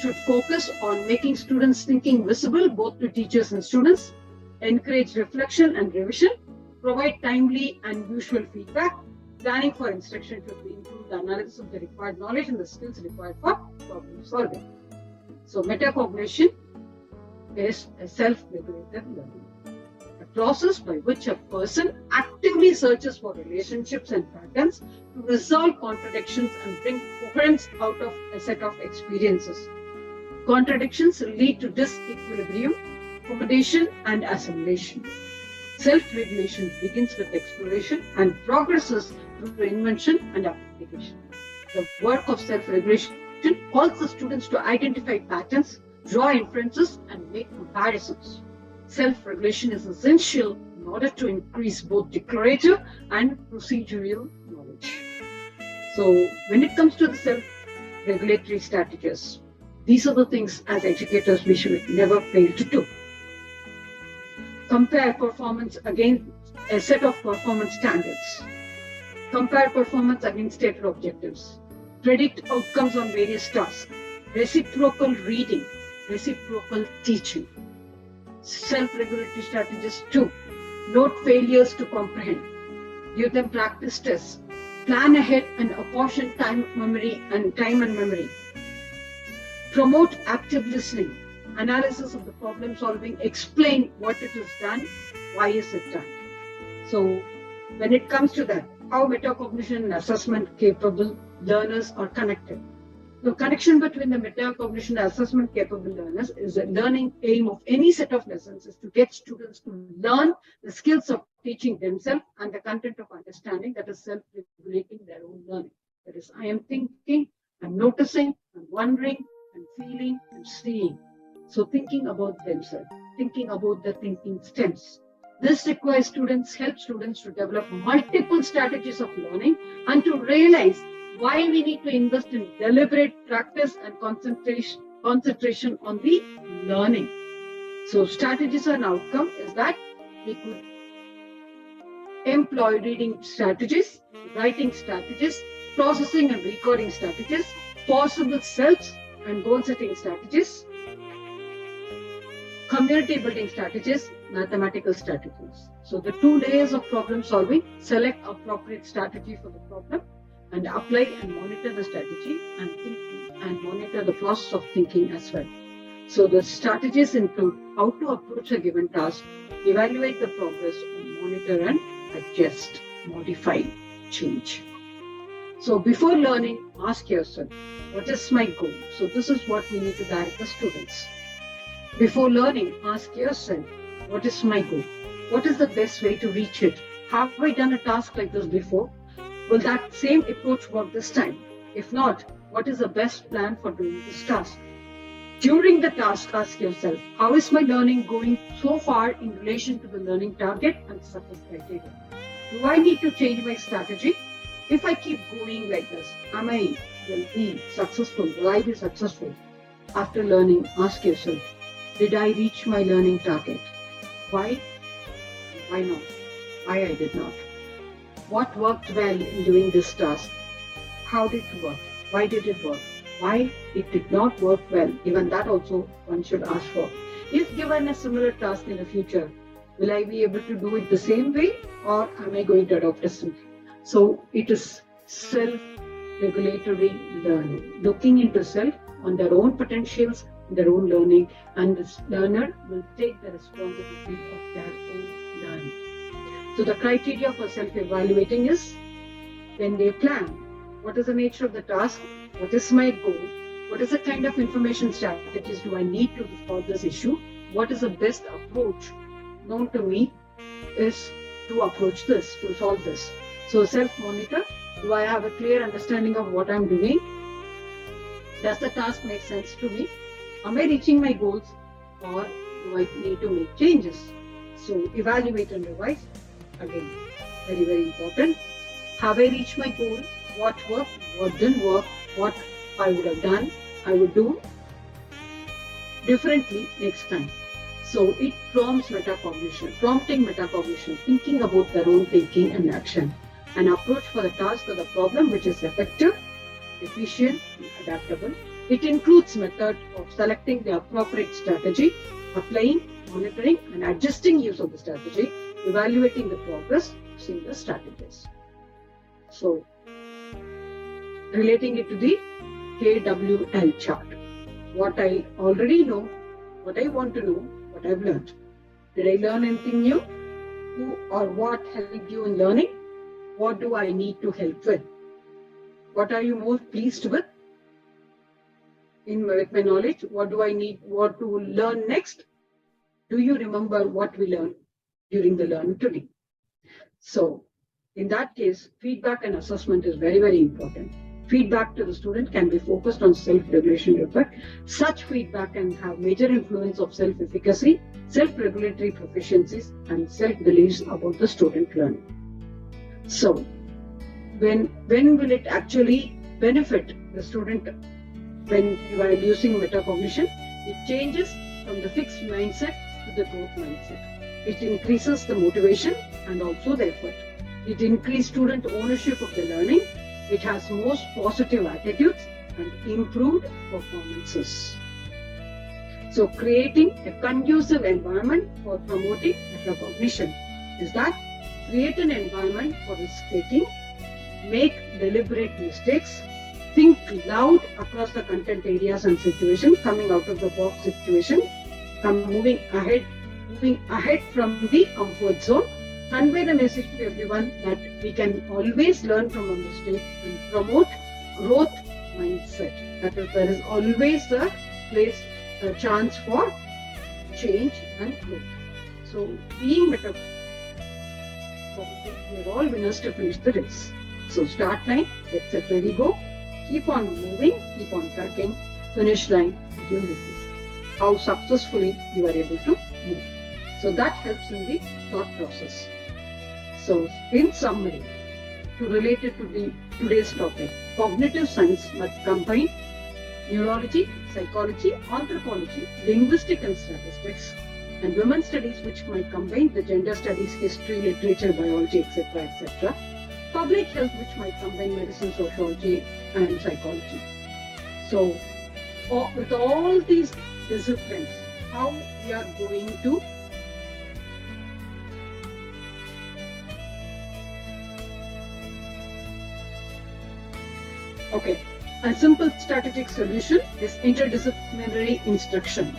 should focus on making students' thinking visible both to teachers and students, encourage reflection and revision, provide timely and usual feedback. Planning for instruction should include the analysis of the required knowledge and the skills required for problem solving. So metacognition is a self-regulated learning, a process by which a person actively searches for relationships and patterns to resolve contradictions and bring coherence out of a set of experiences. Contradictions lead to disequilibrium, accommodation, and assimilation. Self-regulation begins with exploration and progresses through invention and application. The work of self-regulation calls the students to identify patterns, draw inferences, and make comparisons. Self-regulation is essential in order to increase both declarative and procedural knowledge. So, when it comes to the self-regulatory strategies, these are the things as educators we should never fail to do. Compare performance against a set of performance standards. Compare performance against stated objectives. Predict outcomes on various tasks. Reciprocal reading. Reciprocal teaching. Self-regulatory strategies 2. Note failures to comprehend. Give them practice tests. Plan ahead and apportion time and memory. Promote active listening. Analysis of the problem solving, explain what it is done, why is it done. So when it comes to that, how metacognition and assessment capable learners are connected. The connection between the metacognition and assessment capable learners is the learning aim of any set of lessons is to get students to learn the skills of teaching themselves and the content of understanding, that is self-regulating their own learning. That is, I am thinking, I'm noticing, I'm wondering, I'm feeling, I'm seeing. So thinking about themselves, thinking about the thinking stems. This requires help students to develop multiple strategies of learning and to realize why we need to invest in deliberate practice and concentration on the learning. So strategies and outcome is that we could employ reading strategies, writing strategies, processing and recording strategies, possible selves and goal setting strategies, community building strategies, mathematical strategies. So the 2 layers of problem solving: select appropriate strategy for the problem and apply and monitor the strategy, and thinking and monitor the process of thinking as well. So the strategies include how to approach a given task, evaluate the progress, and monitor and adjust, modify, change. So before learning, ask yourself, what is my goal? So this is what we need to direct the students. Before learning, ask yourself, what is my goal? What is the best way to reach it? Have I done a task like this before? Will that same approach work this time? If not, what is the best plan for doing this task? During the task, ask yourself, how is my learning going so far in relation to the learning target and success criteria? Do I need to change my strategy? If I keep going like this, will be successful? Will I be successful? After learning, ask yourself, did I reach my learning target? Why? Why not? Why I did not? What worked well in doing this task? How did it work? Why did it work? Why it did not work well? Even that also one should ask for. If given a similar task in the future, will I be able to do it the same way, or am I going to adopt a similar? So it is self-regulatory learning, looking into self on their own potentials, their own learning, and this learner will take the responsibility of their own learning. So the criteria for self-evaluating is when they plan, what is the nature of the task, what is my goal, what is the kind of information strategies do I need to solve this issue, what is the best approach known to me is to approach this, to solve this. So self-monitor, do I have a clear understanding of what I'm doing? Does the task make sense to me? Am I reaching my goals, or do I need to make changes? So evaluate and revise, again, very, very important. Have I reached my goal? What worked? What didn't work? What I would have done, I would do differently next time. So it prompts metacognition, prompting metacognition, thinking about their own thinking and action. An approach for the task or the problem which is effective, efficient, and adaptable. It includes method of selecting the appropriate strategy, applying, monitoring, and adjusting use of the strategy, evaluating the progress using the strategies. So, relating it to the KWL chart. What I already know, what I want to know, what I've learned. Did I learn anything new? Who or what helped you in learning? What do I need to help with? What are you most pleased with? With my knowledge, what do I need, what to learn next? Do you remember what we learned during the learning today? So, in that case, feedback and assessment is very, very important. Feedback to the student can be focused on self-regulation effect. Such feedback can have major influence of self-efficacy, self-regulatory proficiencies, and self-beliefs about the student learning. So, when will it actually benefit the student when you are using metacognition? It changes from the fixed mindset to the growth mindset. It increases the motivation and also the effort. It increases student ownership of the learning. It has most positive attitudes and improved performances. So creating a conducive environment for promoting metacognition is that create an environment for risk-taking, make deliberate mistakes, think loud across the content areas and situation, coming out of the box situation, moving ahead from the comfort zone, convey the message to everyone that we can always learn from a mistake and promote growth mindset. That is, there is always a chance for change and growth. So being metacognitive, we are all winners to finish the race. So start line, get set, ready, go. Keep on moving, keep on tracking, finish line, you repeat. How successfully you are able to move. So that helps in the thought process. So in summary, to relate it to today's topic, cognitive science must combine neurology, psychology, anthropology, linguistics and statistics, and women's studies which might combine the gender studies, history, literature, biology, etc., etc. Public health which might combine medicine, sociology, and psychology. So with all these disciplines, how we are going to a simple strategic solution is interdisciplinary instruction.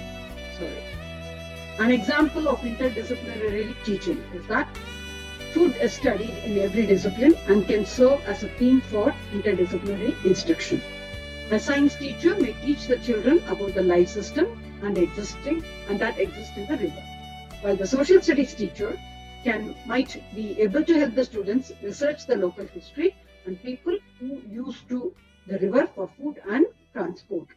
An example of interdisciplinary teaching is that food is studied in every discipline and can serve as a theme for interdisciplinary instruction. A science teacher may teach the children about the life system and that exists in the river, while the social studies teacher might be able to help the students research the local history and people who used to the river for food and transport.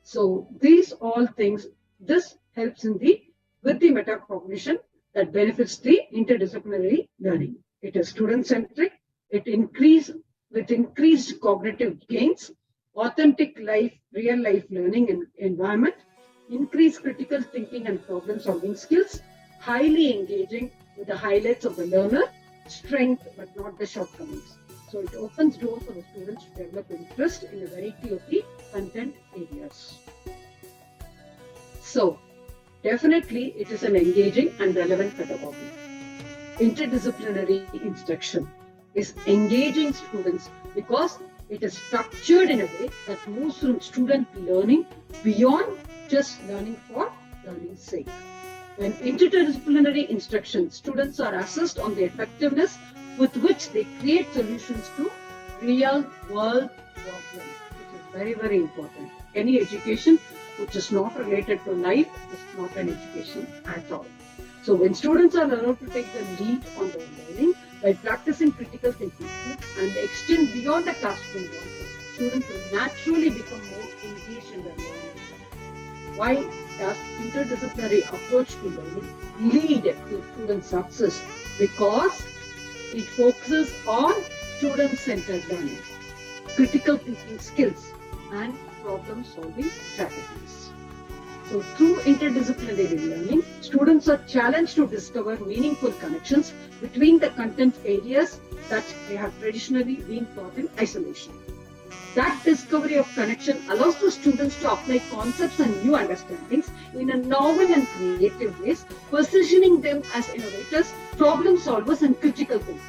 So these all things, this helps with the metacognition that benefits the interdisciplinary learning. It is student-centric, it increases with increased cognitive gains, authentic real life learning environment, increased critical thinking and problem solving skills, highly engaging with the highlights of the learner, strength but not the shortcomings. So it opens doors for the students to develop interest in a variety of the content areas. So definitely it is an engaging and relevant pedagogy. Interdisciplinary instruction is engaging students because it is structured in a way that moves from student learning beyond just learning for learning's sake. When interdisciplinary instruction, students are assessed on the effectiveness with which they create solutions to real world problems, which is very, very important. Any education which is not related to life is not an education at all. So when students are allowed to take the lead on their learning by practicing critical thinking and extend beyond the classroom boundaries, students will naturally become more engaged in their learning. Why does interdisciplinary approach to learning lead to student success? Because it focuses on student-centered learning, critical thinking skills, and problem-solving strategies. So through interdisciplinary learning, students are challenged to discover meaningful connections between the content areas that they have traditionally been taught in isolation. That discovery of connection allows the students to apply concepts and new understandings in a novel and creative ways, positioning them as innovators, problem solvers, and critical thinkers.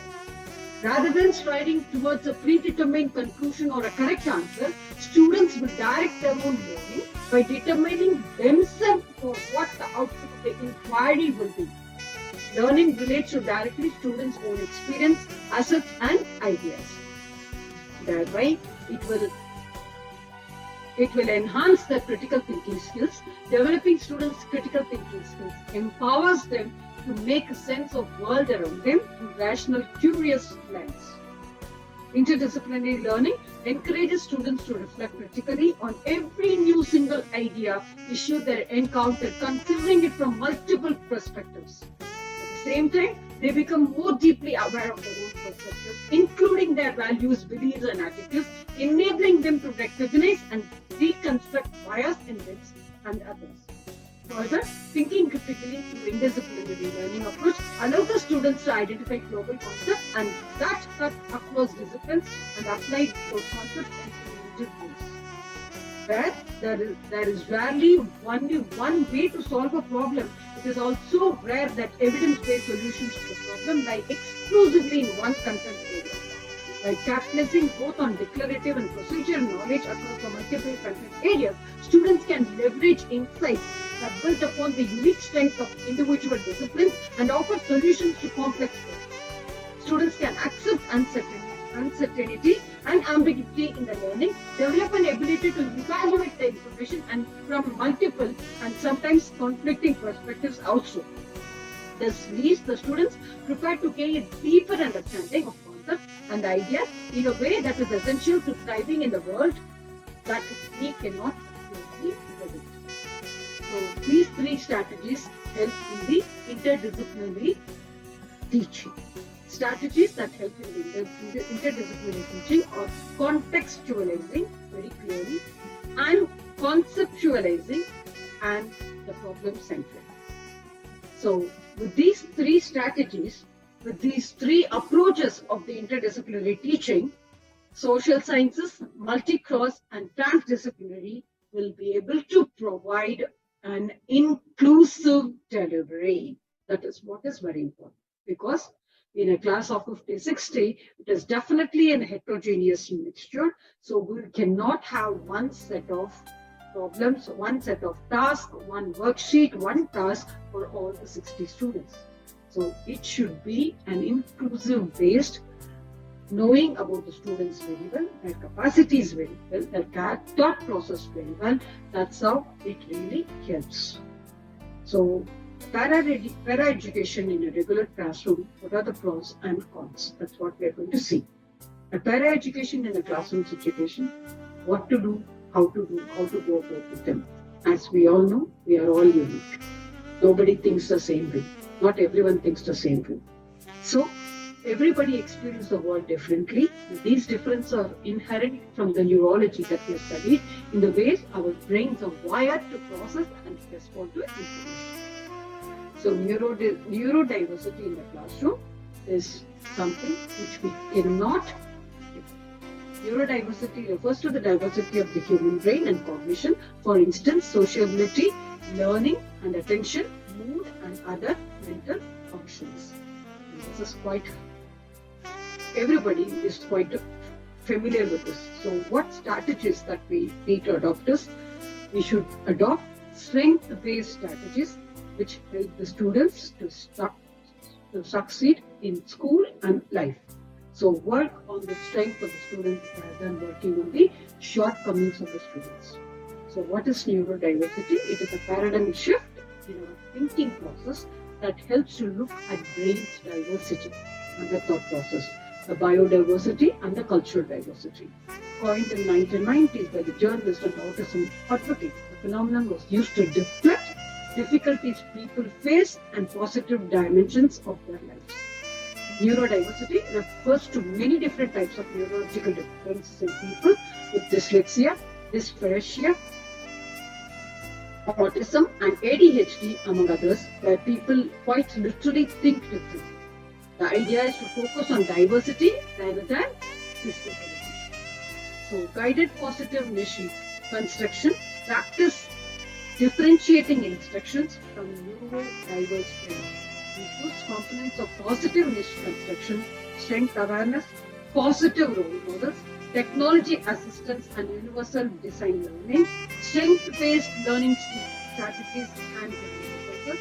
Rather than striding towards a predetermined conclusion or a correct answer, students will direct their own learning by determining themselves for what the output of the inquiry will be. Learning relates to directly students' own experience, assets, and ideas. Thereby, it will enhance their critical thinking skills. Developing students' critical thinking skills empowers them to make sense of the world around them through rational, curious lens. Interdisciplinary learning encourages students to reflect critically on every new single idea, issue they encounter, considering it from multiple perspectives. At the same time, they become more deeply aware of their own perspectives, including their values, beliefs, and attitudes, enabling them to recognize and deconstruct bias in them and others. Further, thinking critically through interdisciplinary learning approach allows the students to identify global concepts and that cut across disciplines and apply those concepts in immediate ways. Where there is rarely only one way to solve a problem, it is also rare that evidence-based solutions to the problem lie exclusively in one content area. By capitalizing both on declarative and procedural knowledge across the multiple content areas, students can leverage insights that built upon the unique strengths of individual disciplines and offer solutions to complex problems. Students can accept uncertainty and ambiguity in the learning, develop an ability to evaluate the information and from multiple and sometimes conflicting perspectives also. This leaves the students prepared to gain a deeper understanding of concepts and ideas in a way that is essential to thriving in the world that we cannot closely predict. So these three strategies help in the interdisciplinary teaching. Strategies that help in the interdisciplinary teaching are contextualizing very clearly and conceptualizing and the problem-centric. So with these three strategies, with these three approaches of the interdisciplinary teaching, social sciences, multi-cross and transdisciplinary will be able to provide an inclusive delivery. That is what is very important, because in a class of 50, 60, it is definitely a heterogeneous mixture. So we cannot have one set of problems, one set of tasks, one worksheet, one task for all the 60 students. So it should be an inclusive based, knowing about the students very well, their capacities very well, their thought process very well. That's how it really helps. So para-education in a regular classroom, what are the pros and cons? That's what we are going to see. A para-education in a classroom situation, what to do, how to go about with them. As we all know, we are all unique. Nobody thinks the same way. Not everyone thinks the same way. So, Everybody experiences the world differently. These differences are inherent from the neurology that we have studied in the ways our brains are wired to process and respond to information. So neurodiversity in the classroom is something which we cannot. Neurodiversity refers to the diversity of the human brain and cognition, for instance, sociability, learning and attention, mood and other mental functions. And this is quite, everybody is quite familiar with this. So what strategies that we need to adopt is, we should adopt strength-based strategies which help the students to succeed in school and life. So work on the strength of the students rather than working on the shortcomings of the students. So what is neurodiversity? It is a paradigm shift in our thinking process that helps to look at brain's diversity and the thought process, the biodiversity and the cultural diversity. Coined in 1990s by the journalist and autism advocate, the phenomenon was used to reflect difficulties people face and positive dimensions of their lives. Neurodiversity refers to many different types of neurological differences in people with dyslexia, dyspraxia, autism and ADHD among others, where people quite literally think differently. The idea is to focus on diversity rather than disability. So guided positive niche construction, practice differentiating instructions from neurodiverse brain. Includes components of positive niche construction, strength awareness, positive role models, technology assistance and universal design learning, strength-based learning strategies and processes,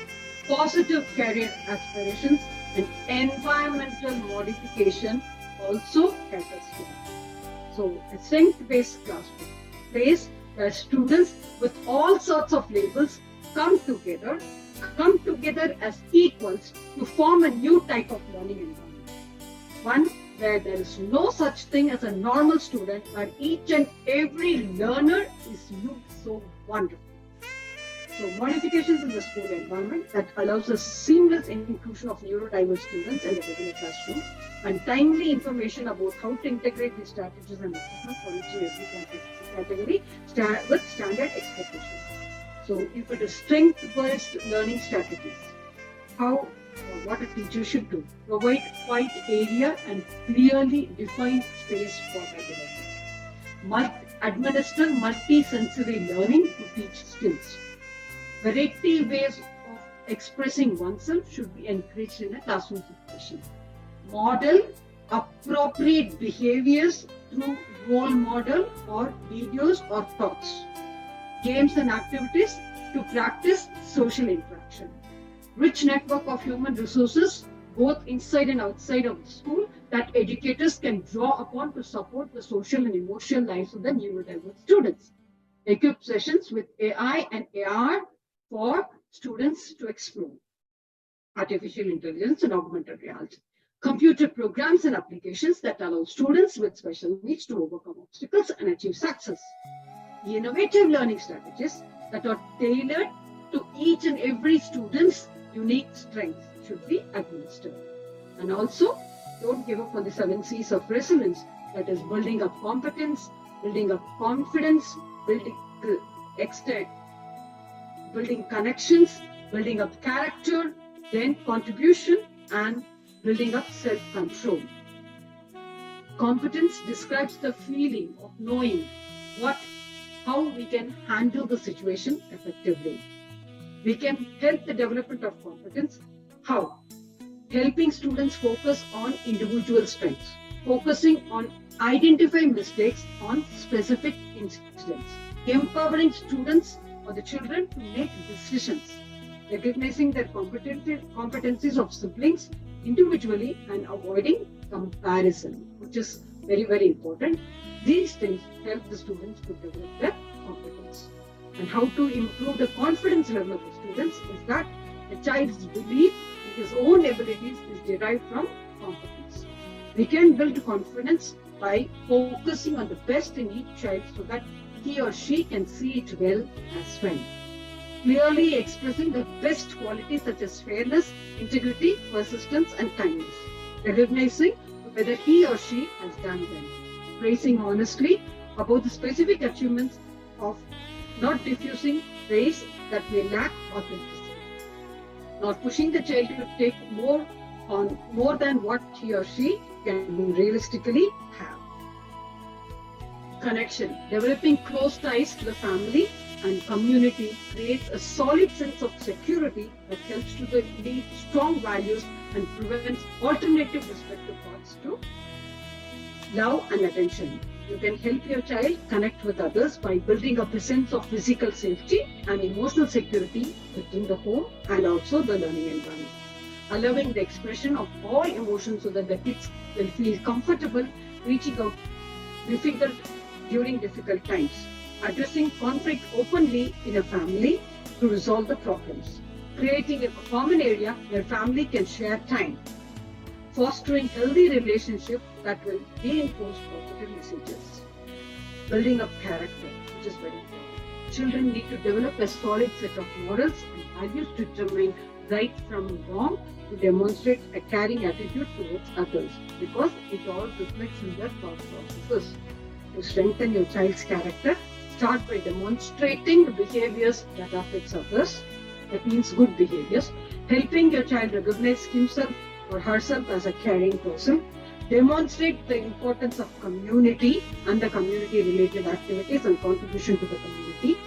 positive career aspirations, and environmental modification also caters to that. So a strength-based classroom place where students with all sorts of labels come together as equals to form a new type of learning environment. One where there is no such thing as a normal student, where each and every learner is looked so wonderful. So modifications in the school environment that allows a seamless inclusion of neurodiverse students in the regular classroom, and timely information about how to integrate these strategies and assessment for each and every category with standard expectations. So if it is strength-based learning strategies, how or what a teacher should do: provide quiet area and clearly defined space for regular. Administer multi-sensory learning to teach skills. Variety ways of expressing oneself should be encouraged in a classroom situation. Model appropriate behaviors through role model or videos or thoughts. Games and activities to practice social interaction. Rich network of human resources, both inside and outside of the school, that educators can draw upon to support the social and emotional lives of the neurodiverse students. Equip sessions with AI and AR for students to explore. Artificial intelligence and augmented reality. Computer programs and applications that allow students with special needs to overcome obstacles and achieve success. Innovative learning strategies that are tailored to each and every student's unique strengths should be administered. And also, don't give up on the 7 C's of resilience, that is building up competence, building up confidence, building connections, building up character, then contribution, and building up self-control. Competence describes the feeling of knowing how we can handle the situation effectively. We can help the development of competence. How? Helping students focus on individual strengths, focusing on identifying mistakes on specific incidents, empowering students or the children to make decisions, recognizing their competencies of siblings individually and avoiding comparison, which is very, very important. These things help the students to develop their competence. And how to improve the confidence level of the students is that the child's belief in his own abilities is derived from competence. We can build confidence by focusing on the best in each child so that he or she can see it well as well. Clearly expressing the best qualities such as fairness, integrity, persistence, and kindness. recognizing whether he or she has done well, praising honestly about the specific achievements of not diffusing praise that may lack authenticity, not pushing the child to take more than what he or she can realistically have. Connection, developing close ties to the family and community creates a solid sense of security that helps to lead strong values and prevents alternative destructive thoughts to love and attention. You can help your child connect with others by building up a sense of physical safety and emotional security within the home and also the learning environment. Allowing the expression of all emotions so that the kids will feel comfortable reaching out during difficult times. Addressing conflict openly in a family to resolve the problems. Creating a common area where family can share time. Fostering healthy relationships that will reinforce positive messages. Building up character, which is very important. Children need to develop a solid set of morals and values to determine right from wrong, to demonstrate a caring attitude towards others, because it all reflects in their thought processes. To strengthen your child's character, start by demonstrating the behaviors that affects others. That means good behaviors. Helping your child recognize himself or herself as a caring person. Demonstrate the importance of community and the community-related activities and contribution to the community.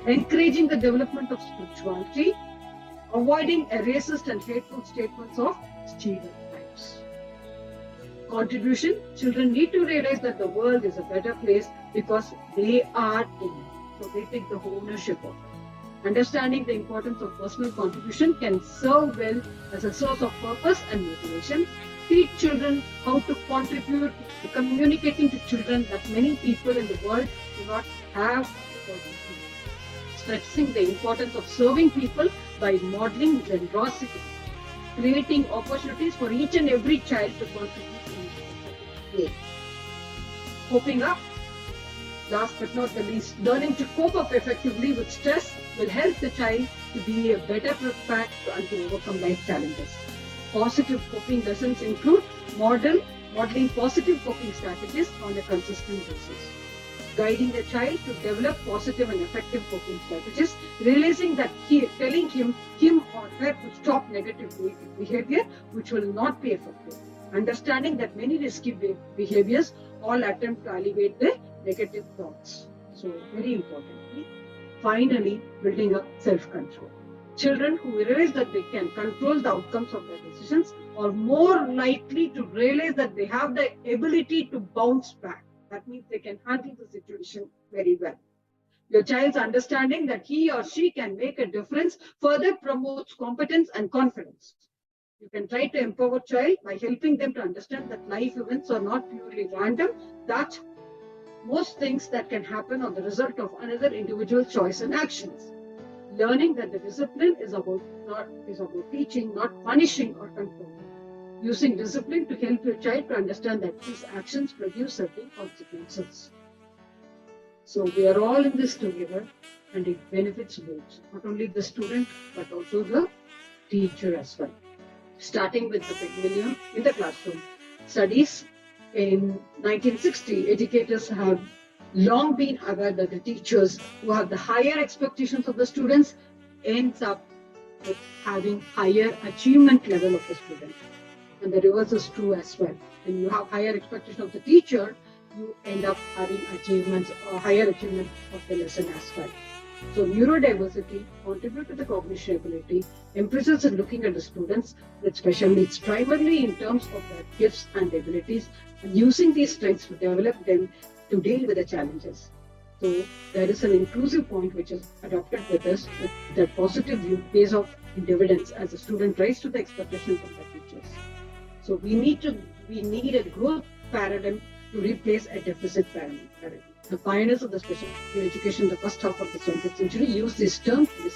Encouraging the development of spirituality. Avoiding a racist and hateful statements of stereotypes. Contribution. Children need to realize that the world is a better place because they are in it. So they take the ownership of it. Understanding the importance of personal contribution can serve well as a source of purpose and motivation. Teach children how to contribute, communicating to children that many people in the world do not have. Stressing the importance of serving people by modeling generosity. Creating opportunities for each and every child to contribute in a way. Coping up. Last but not the least, learning to cope up effectively with stress will help the child to be a better prepared and to overcome life challenges. Positive coping lessons include modeling positive coping strategies on a consistent basis. Guiding the child to develop positive and effective coping strategies, realizing that telling him or her to stop negative behavior, which will not be effective. Understanding that many risky behaviors all attempt to alleviate the negative thoughts. So, very importantly, finally, building up self-control. Children who realize that they can control the outcomes of their decisions are more likely to realize that they have the ability to bounce back. That means they can handle the situation very well. Your child's understanding that he or she can make a difference further promotes competence and confidence. You can try to empower child by helping them to understand that life events are not purely random, that most things that can happen are the result of another individual choice and actions. Learning that the discipline is about teaching, not punishing or controlling. Using discipline to help your child to understand that his actions produce certain consequences. So we are all in this together, and it benefits both, not only the student, but also the teacher as well. Starting with the Pygmalion in the classroom. Studies in 1960, educators have long been aware that the teachers who have the higher expectations of the students ends up with having higher achievement level of the student. And the reverse is true as well. When you have higher expectation of the teacher, you end up having achievements or higher achievement of the lesson as well. So neurodiversity contribute to the cognition ability, emphasis in looking at the students with special needs, primarily in terms of their gifts and abilities, and using these strengths to develop them to deal with the challenges. So there is an inclusive point which is adopted with us, with the positive view pays off in dividends as the student rise to the expectations of the teachers. So we need a growth paradigm to replace a deficit paradigm. The pioneers of the special education in the first half of the 20th century used this term to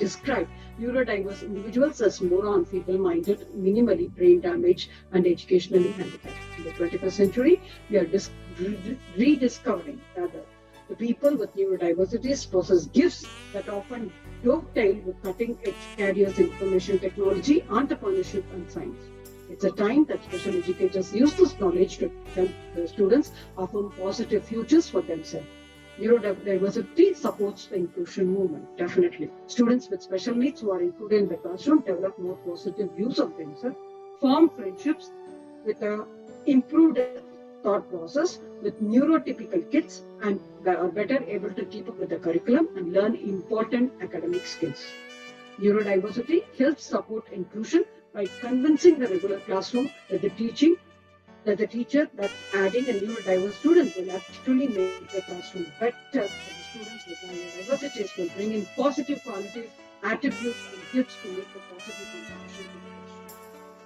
describe neurodiverse individuals as moron, feeble-minded, minimally brain damaged, and educationally handicapped. In the 21st century, we are rediscovering the people with neurodiversities possess gifts that often dovetail with cutting-edge careers in information technology, entrepreneurship, and science. It's a time that special educators use this knowledge to help the students affirm positive futures for themselves. Neurodiversity supports the inclusion movement, definitely. Students with special needs who are included in the classroom develop more positive views of themselves, form friendships with an improved thought process with neurotypical kids, and are better able to keep up with the curriculum and learn important academic skills. Neurodiversity helps support inclusion by convincing the regular classroom that the teacher that adding a neurodiverse student will actually make the classroom better for the students with neurodiversities, will bring in positive qualities, attributes, and gifts to make a positive contribution to the classroom.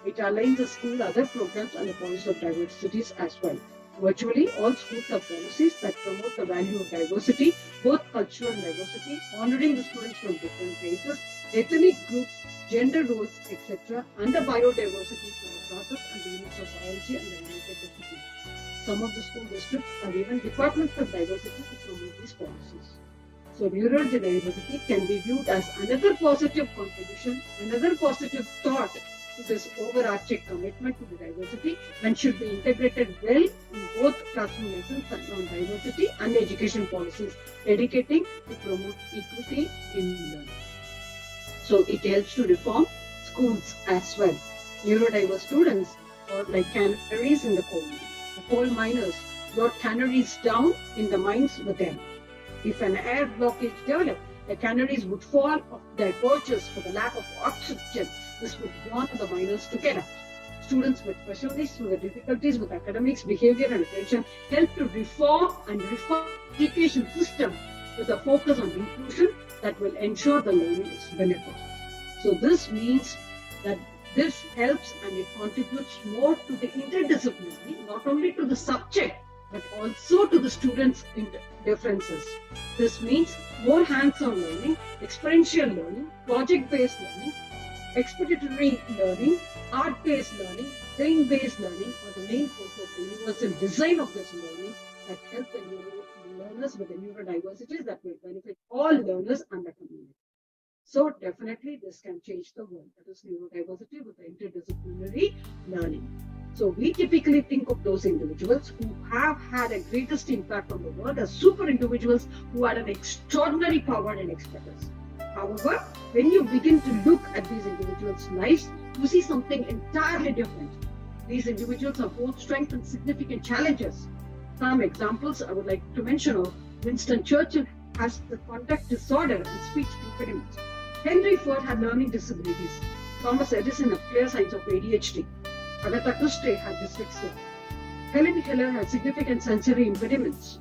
It aligns the school other programs and the policy of diversities as well. Virtually all schools have policies that promote the value of diversity, both cultural diversity, honoring the students from different races, ethnic groups, gender roles, etc., and the biodiversity from the classes and the units of biology and the related disciplines. Some of the school districts are even departments of diversity to promote these policies. So neurodiversity can be viewed as another positive contribution, another positive thought to this overarching commitment to the diversity, and should be integrated well in both classroom lessons on diversity and education policies, dedicating to promote equity in learning. So it helps to reform schools as well. Neurodiverse students are like canaries in the coal mine. The coal miners brought canaries down in the mines with them. If an air blockage developed, the canaries would fall off their perches for the lack of oxygen. This would warn the miners to get out. Students with special needs through the difficulties with academics, behavior, and attention help to reform education system with a focus on inclusion that will ensure the learning is benefit. So this means that this helps and it contributes more to the interdisciplinary, not only to the subject, but also to the students' differences. This means more hands-on learning, experiential learning, project-based learning, expeditionary learning, art-based learning, brain-based learning are the main focus of the universal design of this learning that help the learners with the neurodiversities that will benefit all learners and the community. So definitely this can change the world. That is neurodiversity with the interdisciplinary learning. So we typically think of those individuals who have had a greatest impact on the world as super individuals who had an extraordinary power and expertise. However, when you begin to look at these individuals' lives, you see something entirely different. These individuals have both strengths and significant challenges. Some examples I would like to mention are Winston Churchill has the conduct disorder and speech impediment. Henry Ford had learning disabilities. Thomas Edison had clear signs of ADHD. Agatha Christie had dyslexia. Helen Keller had significant sensory impediments.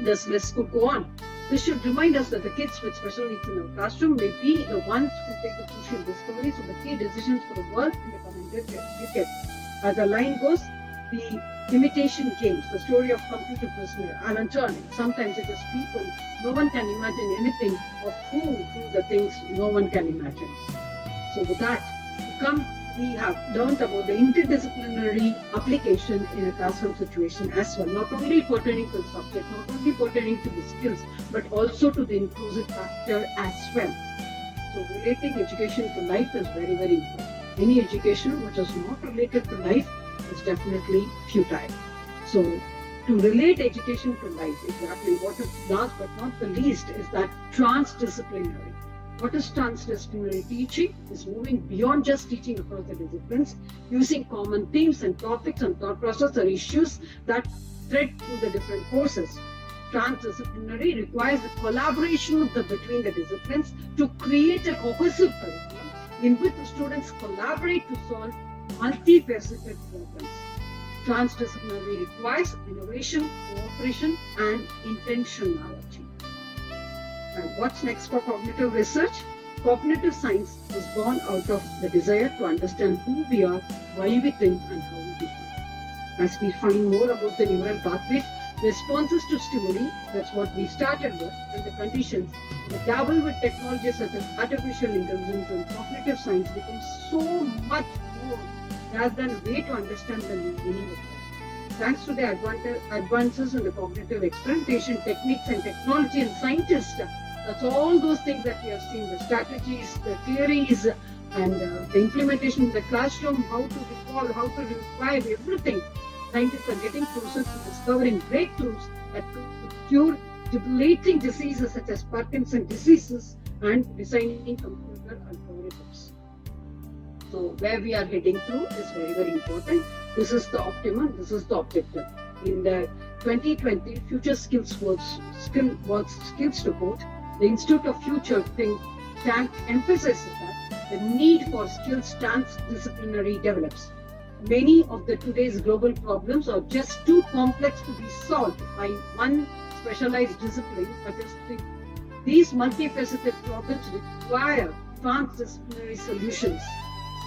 This list could go on. This should remind us that the kids with special needs in our classroom may be the ones who take the crucial discoveries of the key decisions for the world in the coming decade. As the line goes, the imitation games, the story of computer prisoner, Alan Turing. Sometimes it is people, no one can imagine anything of who do the things no one can imagine. So with that, we have learned about the interdisciplinary application in a classroom situation as well, not only pertaining to the subject, not only pertaining to the skills, but also to the inclusive factor as well. So relating education to life is very, very important. Any education which is not related to life is definitely futile. So to relate education to life, exactly what is last but not the least is that transdisciplinary. What is transdisciplinary teaching? Is moving beyond just teaching across the disciplines, using common themes and topics and thought process or issues that thread through the different courses. Transdisciplinary requires the collaboration between the disciplines to create a cohesive curriculum in which the students collaborate to solve multifaceted problems. Transdisciplinary requires innovation, cooperation, and intentionality. And what's next for cognitive research? Cognitive science is born out of the desire to understand who we are, why we think, and how we think. As we find more about the neural pathways, responses to stimuli, that's what we started with, and the conditions, we dabble with technologies such as artificial intelligence and cognitive science becomes so much more rather than a way to understand the meaning of life. Thanks to the advances in the cognitive experimentation techniques and technology and scientists, that's all those things that we have seen, the strategies, the theories, And the implementation in the classroom, how to recall, how to revive everything. Scientists are getting closer to discovering breakthroughs that could cure debilitating diseases such as Parkinson's diseases and designing computer algorithms. So where we are heading to is very, very important. This is the optimum, this is the objective. In the 2020 Future Skills report, the Institute of Future Think Tank emphasizes that the need for skills transdisciplinary develops. Many of the today's global problems are just too complex to be solved by one specialized discipline. These multifaceted problems require transdisciplinary solutions.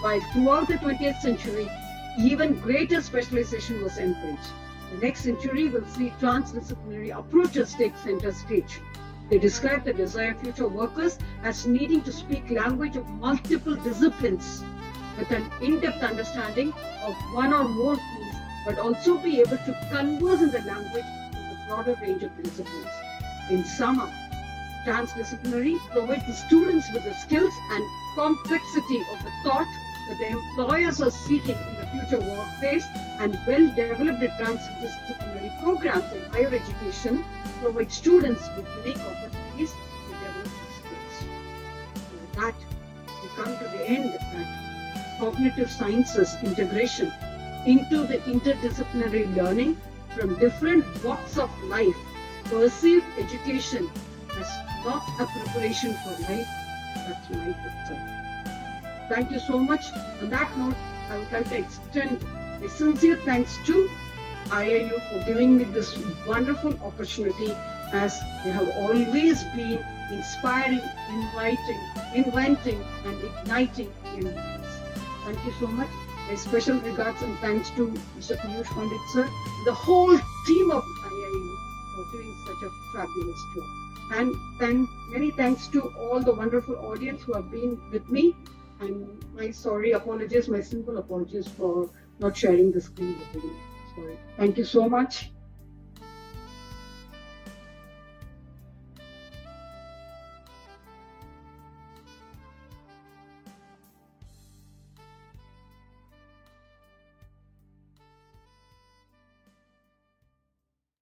While throughout the 20th century, even greater specialization was encouraged. The next century will see transdisciplinary approaches take center stage. They describe the desired future workers as needing to speak language of multiple disciplines with an in-depth understanding of one or more fields, but also be able to converse in the language of a broader range of disciplines. In sum, transdisciplinary provides the students with the skills and complexity of the thought that the employers are seeking in the future workplace, and well-developed transdisciplinary programs in higher education provide students with unique opportunities to develop their skills. With that, we come to the end that cognitive sciences integration into the interdisciplinary learning from different walks of life perceived education as not a preparation for life, but life itself. Thank you so much. On that note, I would like to extend a sincere thanks to IIU for giving me this wonderful opportunity, as they have always been inspiring, inventing, and igniting in minds. Thank you so much. A special regards and thanks to Mr. Piyush Pandit sir, the whole team of IIU for doing such a fabulous job. And then many thanks to all the wonderful audience who have been with me. And my simple apologies for not sharing the screen with you. Sorry. Thank you so much.